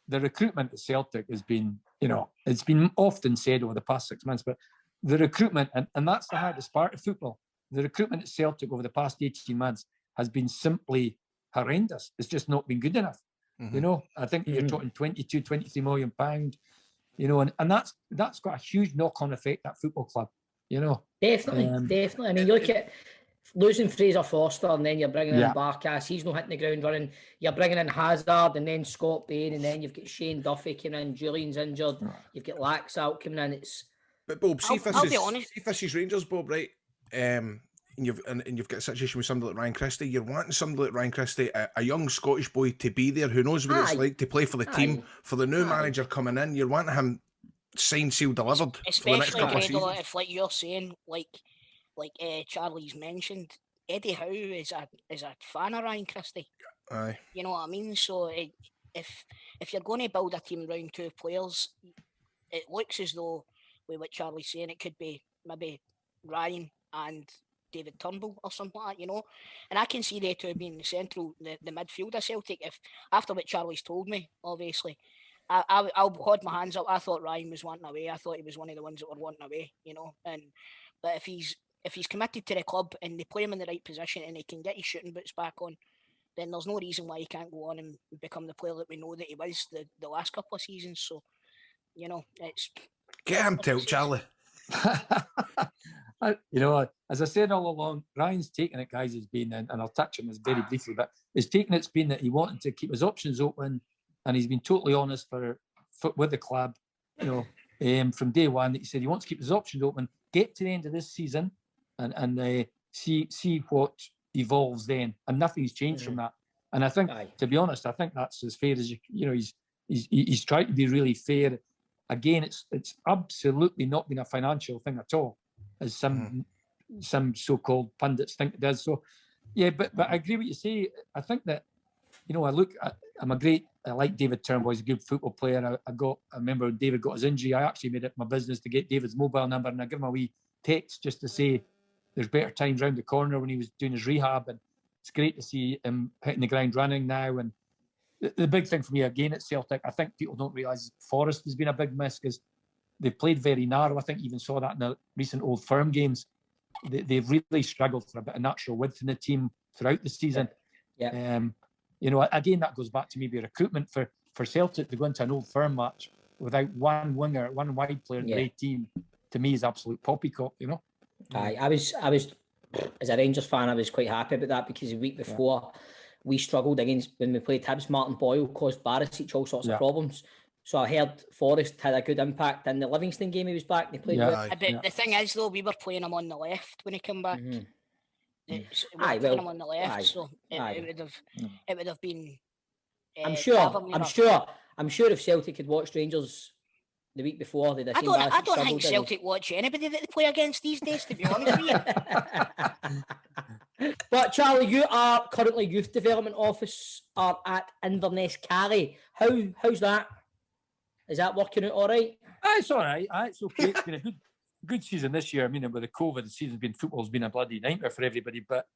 the recruitment at Celtic has been, you know, it's been often said over the past 6 months, but the recruitment, and that's the hardest part of football, the recruitment at Celtic over the past 18 months has been simply horrendous. It's just not been good enough. You know, I think you're talking 22, 23 million pound, you know, and that's got a huge knock-on effect at football club, you know. Definitely. I mean, you look at losing Fraser Forster, and then you're bringing in Barkas. He's not hitting the ground running. You're bringing in Hazard, and then Scott Bain, and then you've got Shane Duffy coming in. Julian's injured. You've got Laxalt coming in. But Bob, see if this is Rangers, Bob, right? And you've got a situation with somebody like Ryan Christie. You're wanting somebody like Ryan Christie, a young Scottish boy, to be there who knows what it's like to play for the team. For the new manager coming in, you're wanting him signed, sealed, delivered for the next couple of seasons. If, like you're saying, like Charlie's mentioned, Eddie Howe is a fan of Ryan Christie. Aye. You know what I mean? So if you're going to build a team around two players, it looks as though, with what Charlie's saying, it could be maybe Ryan and David Turnbull or something like that, you know. And I can see they two being the midfield of Celtic. If after what Charlie's told me, obviously, I'll hold my hands up. I thought Ryan was wanting away. I thought he was one of the ones that were wanting away, you know. But if he's committed to the club and they play him in the right position and he can get his shooting boots back on, then there's no reason why he can't go on and become the player that we know that he was the last couple of seasons. So, you know, it's get him to Charlie. You know, as I said all along, Ryan's taking it, guys, has been, and I'll touch on this very briefly, but his taking it's been that he wanted to keep his options open, and he's been totally honest with the club, you know, from day one, that he said he wants to keep his options open, get to the end of this season, and see what evolves then, and nothing's changed from that. And I think, to be honest, I think that's as fair as you know. He's tried to be really fair. Again, it's absolutely not been a financial thing at all. as some so-called pundits think it does. So, yeah, but I agree with you say. I think that, you know, I like David Turnbull. He's a good football player. I remember when David got his injury, I actually made it my business to get David's mobile number, and I give him a wee text just to say there's better times round the corner when he was doing his rehab, and it's great to see him hitting the ground running now. And the big thing for me again at Celtic, I think people don't realise Forrest has been a big miss because they've played very narrow. I think you even saw that in the recent Old Firm games. They've really struggled for a bit of natural width in the team throughout the season. Yeah. You know, again, that goes back to maybe recruitment for Celtic to go into an Old Firm match without one winger, one wide player in the right team. To me, is absolute poppycock. You know. I was as a Rangers fan, I was quite happy about that because the week before we struggled against when we played Hibs. Martin Boyle caused Barisic all sorts of problems. So I heard Forrest had a good impact in the Livingston game. He was back. They played well. The thing is, though, we were playing him on the left when he came back. We were playing him on the left, so it would have been. I'm sure if Celtic had watched Rangers the week before, they'd have seen Barisic. I don't think Celtic watch anybody that they play against these days, to be honest with you. But Charlie, you are currently youth development officer at Inverness Carry. How's that? Is that working out all right? It's all right. It's okay. It's been a good season this year. I mean, with the COVID, football's been a bloody nightmare for everybody. But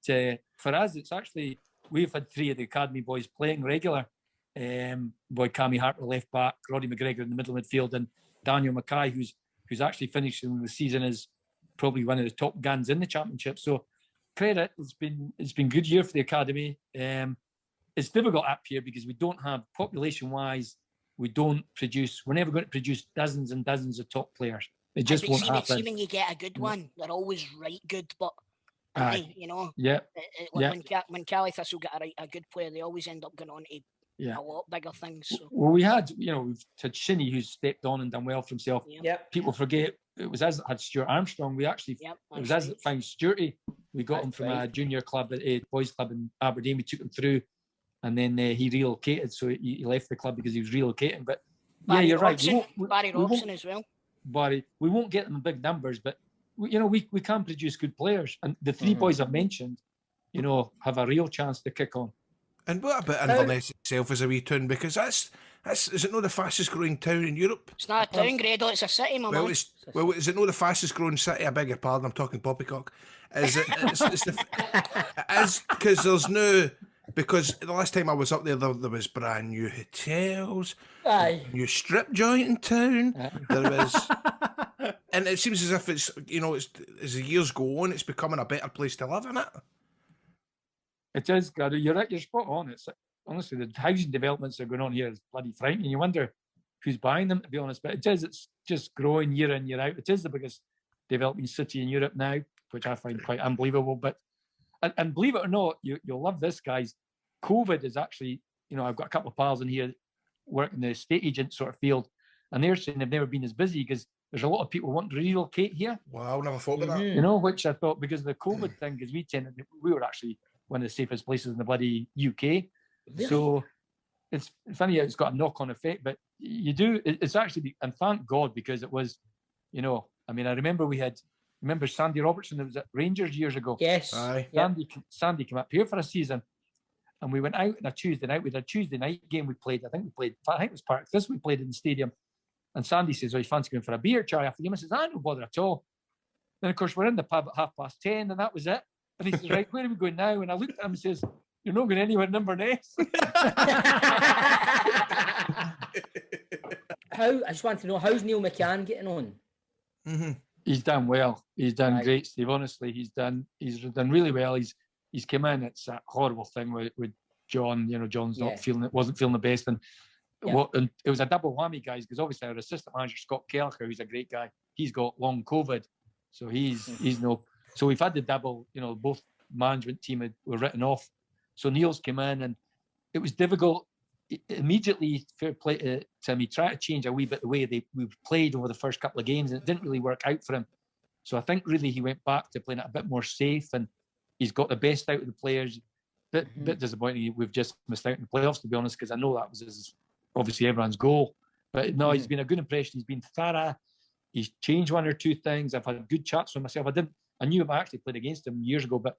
for us, it's actually, we've had 3 of the academy boys playing regular. Boy Cammy Harper left back, Roddy McGregor in the middle midfield, and Daniel Mackay, who's actually finishing the season as probably one of the top guns in the championship. So credit, it's been good year for the academy. It's difficult up here because we don't have, population-wise, we're never going to produce dozens and dozens of top players. It just won't happen. See when you get a good one, they're always right good, but you know, when Cali Thistle get a good player, they always end up going on to a lot bigger things. So. Well, we've had Shinnie who's stepped on and done well for himself. People forget it was us that had Stuart Armstrong. It was us that found Stuarty. We got him from a junior club at a boys club in Aberdeen. We took him through, and then he relocated. So he left the club because he was relocating. But you're right. Barry Robson as well. Barry, we won't get them in big numbers, but we can produce good players. And the 3 boys I've mentioned, have a real chance to kick on. And what about Inverness itself as a wee town? Because that's is it not the fastest growing town in Europe? It's not a town, Grado, it's a city, my man. Is it not the fastest growing city? I beg your pardon, I'm talking poppycock. Is it? Because there's no. Because the last time I was up there was brand new hotels, new strip joint in town. There was, and it seems as if it's as the years go on, it's becoming a better place to live, isn't it? It is, Gary. You're spot on. It's honestly the housing developments that are going on here is bloody frightening. You wonder who's buying them, to be honest. But it's just growing year in, year out. It is the biggest developing city in Europe now, which I find quite unbelievable. But and believe it or not, you'll love this, guys. COVID is actually, I've got a couple of pals in here working the estate agent sort of field, and they're saying they've never been as busy because there's a lot of people wanting to relocate here. Wow, I never thought of that. Which I thought because of the COVID thing, because we were actually one of the safest places in the bloody UK. Really? So it's funny, it's got a knock-on effect, but it's actually, and thank God, because it was, I remember Sandy Robertson that was at Rangers years ago. Yes. Sandy came up here for a season, and we went out on a Tuesday night. We had a Tuesday night game we played. I think it was Park. We played in the stadium. And Sandy says, you fancy going for a beer, Charlie, after the game? I says, no bother at all. Then, of course, we're in the pub at 10:30, and that was it. And he says, right, where are we going now? And I looked at him and says, you're not going anywhere in Inverness. I just want to know, how's Neil Mccann getting on? Mm-hmm. He's done well. He's done great, Steve. Honestly, he's done really well. He's come in. It's a horrible thing with John. John's wasn't feeling the best. And it was a double whammy, guys, because obviously our assistant manager, Scott Kelleher, who's a great guy, he's got long COVID. So he's no... So we've had the double, both management team were written off. So Neil's come in, and it was difficult. Immediately, fair play to him, he tried to change a wee bit the way we played over the first couple of games, and it didn't really work out for him. So I think really he went back to playing it a bit more safe, and he's got the best out of the players. Bit disappointing we've just missed out in the playoffs, to be honest, because I know that was obviously everyone's goal. But no, he's been a good impression. He's been thorough. He's changed one or two things. I've had good chats with myself. I knew I actually played against him years ago, but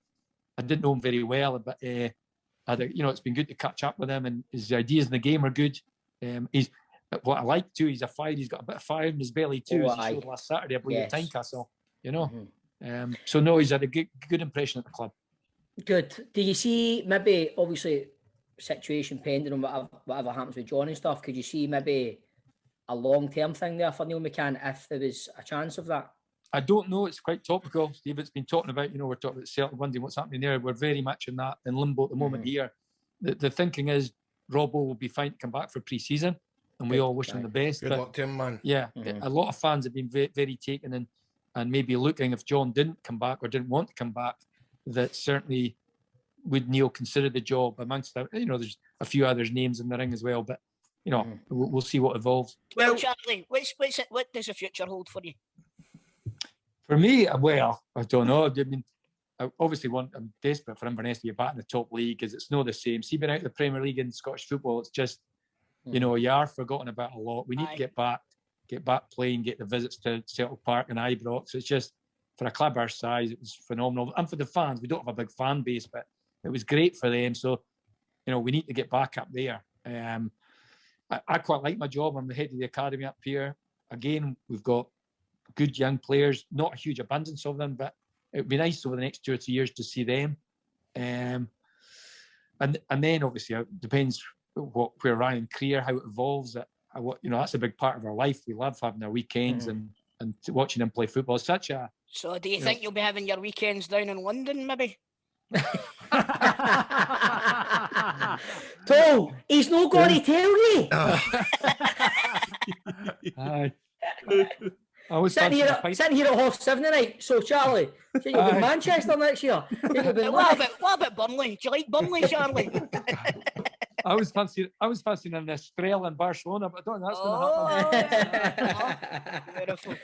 I didn't know him very well. But it's been good to catch up with him, and his ideas in the game are good. He's what I like too. He's he's got a bit of fire in his belly too, as he showed last Saturday, I believe, at Tynecastle. So no, he's had a good impression at the club. Good. Do you see maybe, obviously, situation pending on whatever happens with John and stuff? Could you see maybe a long-term thing there for Neil McCann if there was a chance of that? I don't know. It's quite topical, Steve. It's been talking about, we're talking about Celtic Monday, what's happening there. We're very much in limbo at the moment here. The thinking is Robbo will be fine to come back for pre-season, and we all wish him the best. Good luck to him, man. Yeah, a lot of fans have been very, very taken and maybe looking, if John didn't come back or didn't want to come back, that certainly would Neil consider the job amongst there's a few others names in the ring as well, but we'll see what evolves. Well, Charlie, what does the future hold for you? For me, well, I don't know. I mean, I'm desperate for Inverness to be back in the top league, because it's not the same. See, being out of the Premier League in Scottish football, it's just, you are forgotten about a lot. We need to get back playing, get the visits to Celtic Park and Ibrox. It's just, for a club our size, it was phenomenal. And for the fans, we don't have a big fan base, but it was great for them. So, we need to get back up there. I quite like my job. I'm the head of the academy up here. Again, we've got good young players, not a huge abundance of them, but it would be nice over the next 2 or 3 years to see them. And then obviously it depends where Ryan career, how it evolves. That's a big part of our life. We love having our weekends and watching him play football. It's such a. So do you think you'll be having your weekends down in London, maybe? Tom, he's not going to tell you. Aye. I was sitting here at 7:30 tonight. So Charlie, you'll be in Manchester next year. What about Burnley? Do you like Burnley, Charlie? I was fancying an Estrella in Barcelona, but I don't think that's going to happen. Beautiful.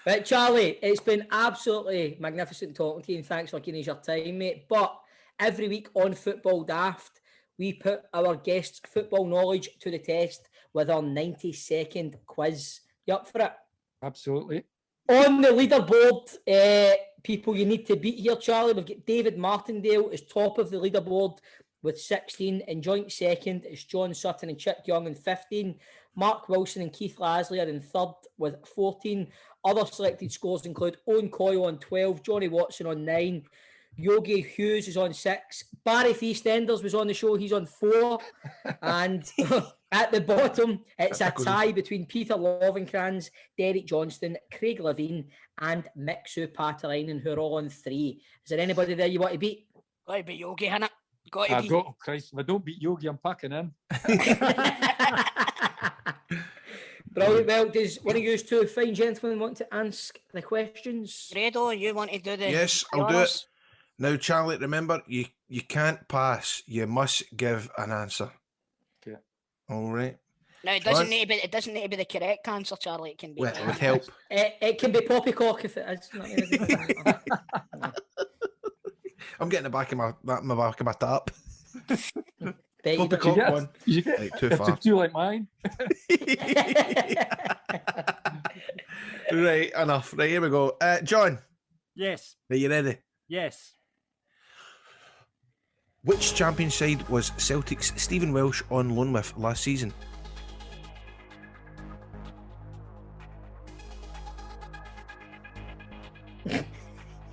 Right, Charlie, it's been absolutely magnificent talking to you, and thanks for giving us your time, mate. But every week on Football Daft, we put our guests' football knowledge to the test with our 90-second quiz. You up for it? Absolutely. On the leaderboard, people you need to beat here, Charlie, we've got David Martindale is top of the leaderboard with 16. In joint second is John Sutton and Chick Young in 15. Mark Wilson and Keith Lasley are in third with 14. Other selected scores include Owen Coyle on 12, Johnny Watson on 9, Yogi Hughes is on 6, Barry Eastenders was on the show, he's on 4, and at the bottom it's a tie between Peter Lovenkrands, Derek Johnston, Craig Levine and Mixu Patarainen, who are all on 3. Is there anybody there you want to beat? Got to be Yogi, innit? Got to be. Christ, if I don't beat Yogi, I'm packing in. Brilliant. Well, does one of you two fine gentlemen want to ask the questions? Fredo, you want to do the... Yes, I'll do it. Now, Charlie, remember, you can't pass. You must give an answer. Okay. All right. No, it doesn't need to be the correct answer, Charlie. It can be... Well, it would help. It can be poppycock if it is. I'm getting the back of my tap. Poppycock one. You get like, too far. Too like mine. Right, enough. Right, here we go. John. Yes. Are you ready? Yes. Which champion side was Celtic's Stephen Welsh on loan with last season?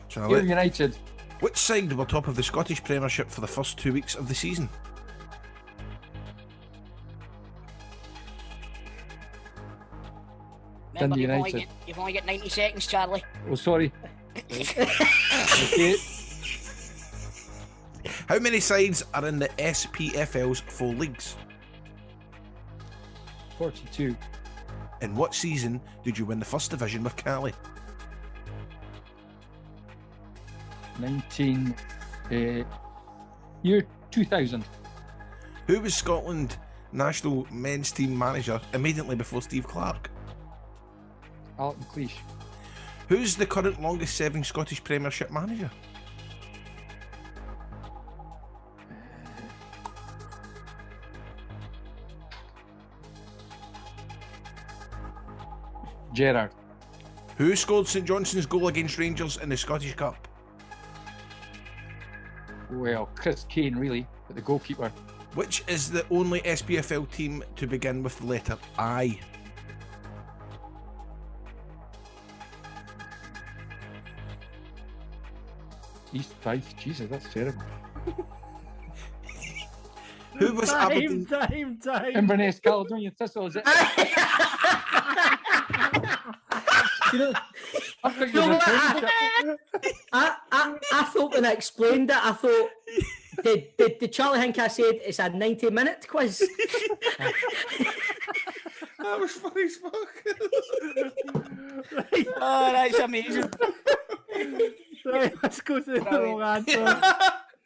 Charlie. United. Which side were top of the Scottish Premiership for the first 2 weeks of the season? Remember, United. You've only got 90 seconds, Charlie. Oh, sorry. Okay. How many sides are in the SPFL's 4 leagues? 42. In what season did you win the first division with Cali? 2000. Who was Scotland national men's team manager immediately before Steve Clarke? Alton Cleash. Who's the current longest serving Scottish Premiership manager? Gerrard. Who scored St Johnson's goal against Rangers in the Scottish Cup? Well, Chris Kane, really, but the goalkeeper. Which is the only SPFL team to begin with the letter I? East Fife. Jesus, that's terrible. Who was Aberdeen? Time. Inverness, Caledonia Thistle, is it? You know, I think it was a premiership. I thought when I explained it, I thought, did Charlie think I said it's a 90-minute quiz? That was funny as fuck. Oh, that's amazing. Right, let's go to the wrong answer.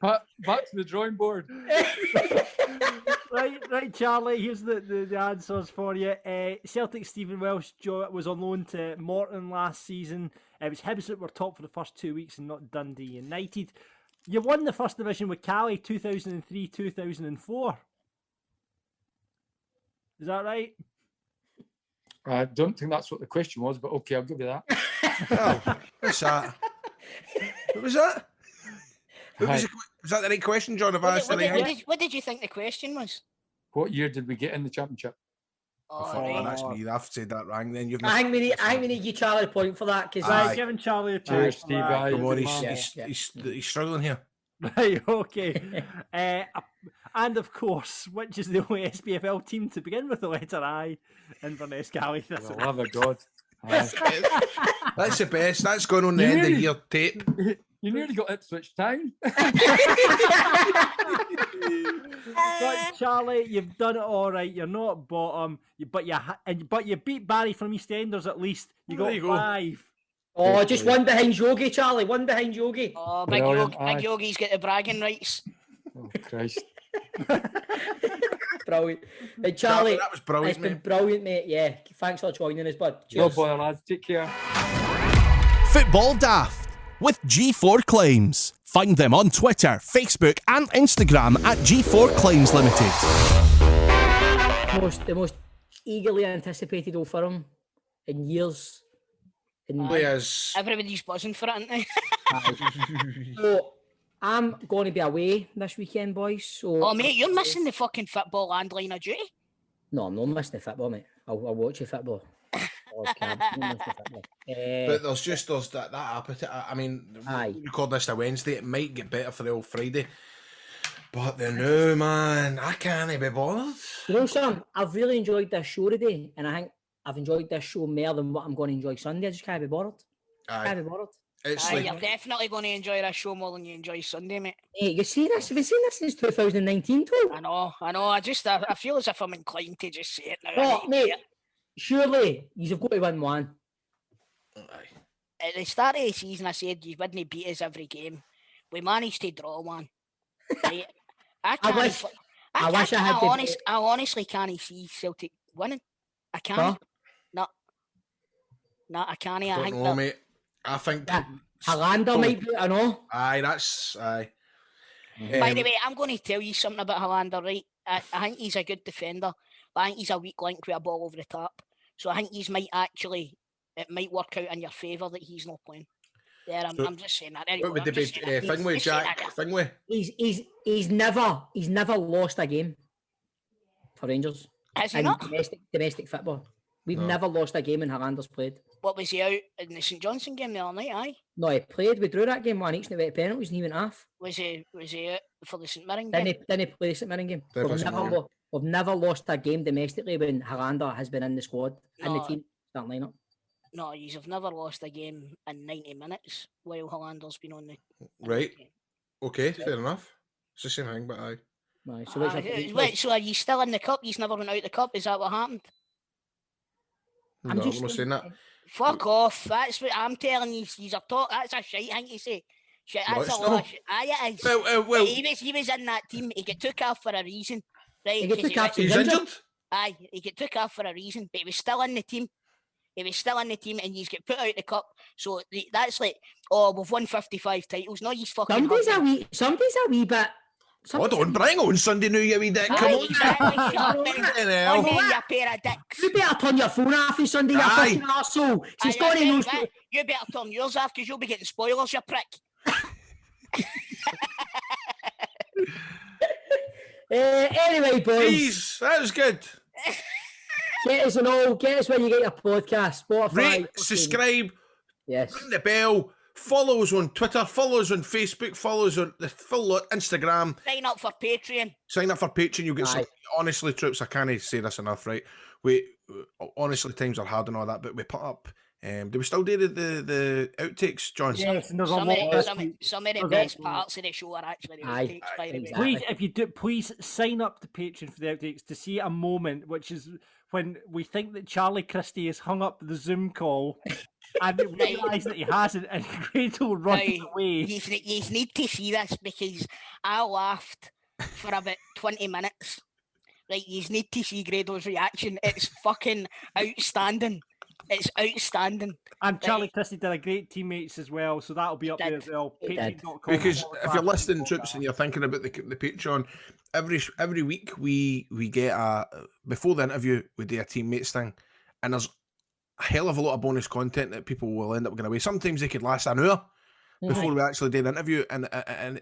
Back to the drawing board. Right, Charlie, here's the answers for you. Celtic Stephen Welsh was on loan to Morton last season. It was Hibs that were top for the first 2 weeks and not Dundee United. You won the first division with Cali 2003-2004. Is that right? I don't think that's what the question was, but okay, I'll give you that. Oh, what's that? What was that? Was that the right question, John? Have I asked What did you think the question was? What year did we get in the championship? Oh, that's me. I've said that wrong. Then you've. I think we need to give Charlie a point for that because I'm giving Charlie a point. Cheers, Steve. Come on, he's struggling here. Right, okay. And of course, which is the only SPFL team to begin with the letter I? Inverness, Cali. For the love of God. That's the best. That's going on the end of year tape. You nearly got Ipswich Town. But Charlie, you've done it all right. You're not bottom, but you beat Barry from EastEnders at least. You got 5. Oh, just one behind Yogi, Charlie. One behind Yogi. Oh, Big Yogi's got the bragging rights. Oh, Christ. Brilliant. Hey, Charlie, that was brilliant. It's been brilliant, mate. Yeah, thanks for joining us, bud. No bother, lads. Take care. Football Daft with G4 Claims. Find them on Twitter, Facebook and Instagram at G4 Claims Limited. The most eagerly anticipated Old Firm in years. Everybody's buzzing for it, aren't they? So, I'm going to be away this weekend, boys. So, oh, mate, you're missing the fucking football line of duty. No, I'm not missing the football, mate. I'll watch the football. But there's that appetite. I mean, we record this on Wednesday. It might get better for the old Friday. But the new man, I can't be bothered. You know, Sam, I've really enjoyed this show today, and I think I've enjoyed this show more than what I'm going to enjoy Sunday. I just can't be bothered. Can't be bothered. You're definitely going to enjoy this show more than you enjoy Sunday, mate. Hey, you see this? Have you seen this since 2019, too? I know. I feel as if I'm inclined to just say it now. Oh, mate, surely you've got to win one. At the start of the season, I said you wouldn't beat us every game. We managed to draw one. Right? I honestly can't see Celtic winning. I can't. Huh? No, I can't. I don't know, mate. I think Hollander might be, I know. Aye, that's aye. By the way, I'm going to tell you something about Hollander, right? I think he's a good defender, but I think he's a weak link with a ball over the top. So I think it might work out in your favour that he's not playing. There, I'm just saying that. What would the thing with Jack? Thing with? He's never lost a game for Rangers. Has he not? Domestic football. We've never lost a game in Hollander's played. What, was he out in the St Johnson game the other night? Aye. No, he played. We drew that game 1-1 and it went penalties and he went off. Was he out for the St Mirren game? Didn't he play the St Mirren game? We've never lost a game domestically when Hollander has been in the squad, in the team, starting lineup. No, you've never lost a game in 90 minutes while Hollander's been on the... Right. Okay, fair enough. It's the same thing, but aye. Right, so are you still in the cup? You've never went out the cup? Is that what happened? I'm not saying that. Fuck off. That's what I'm telling you. He's a talk. That's a shite thing to say. Shit, that's a lot of shit. Aye, it is. Well, he was in that team. He got took off for a reason. Right? He's injured? Aye, he got took off for a reason, but he was still in the team. And he's got put out the cup. So that's like, we've won 55 titles. No, he's fucking... Somebody's a wee bit... Hold on, bring on Sunday now, you wee dick. Come on. You better turn your phone off on Sunday, you fucking arsehole. You better turn yours off because you'll be getting spoilers, you prick. Anyway, boys. Jeez, that was good. Get us get us where you get your podcast. Spotify. Rate, subscribe. Yes. Ring the bell. Follow us on Twitter. Follow us on Facebook. Follow us on the full lot, Instagram. Sign up for Patreon. You'll get some. Honestly, troops, I can't say this enough, right? Honestly, times are hard and all that, but we put up. Do we still do the outtakes, John? Yes, and there's some of the best parts of the show are actually the outtakes, by the way. Please, if you do, please sign up to Patreon for the outtakes to see a moment, which is when we think that Charlie Christie has hung up the Zoom call and we realise that he hasn't, and Grado runs away. You need to see this because I laughed for about 20 minutes. Right, you need to see Grado's reaction. It's fucking outstanding. It's outstanding. And Charlie Christie did a great teammates as well, so that'll be up there as well. Patreon.com. Because if you're listening, troops, and you're thinking about the Patreon, every week we get before the interview we do a teammates thing, and there's a hell of a lot of bonus content that people will end up going away. Sometimes they could last an hour before we actually do the interview, and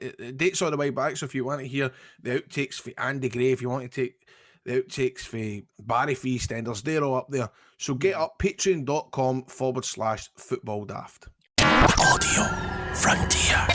it dates all the way back. So if you want to hear the outtakes for Andy Gray, if you want to take the outtakes for Barry Feastenders, they're all up there. So get up patreon.com/football daft. Audio Frontier.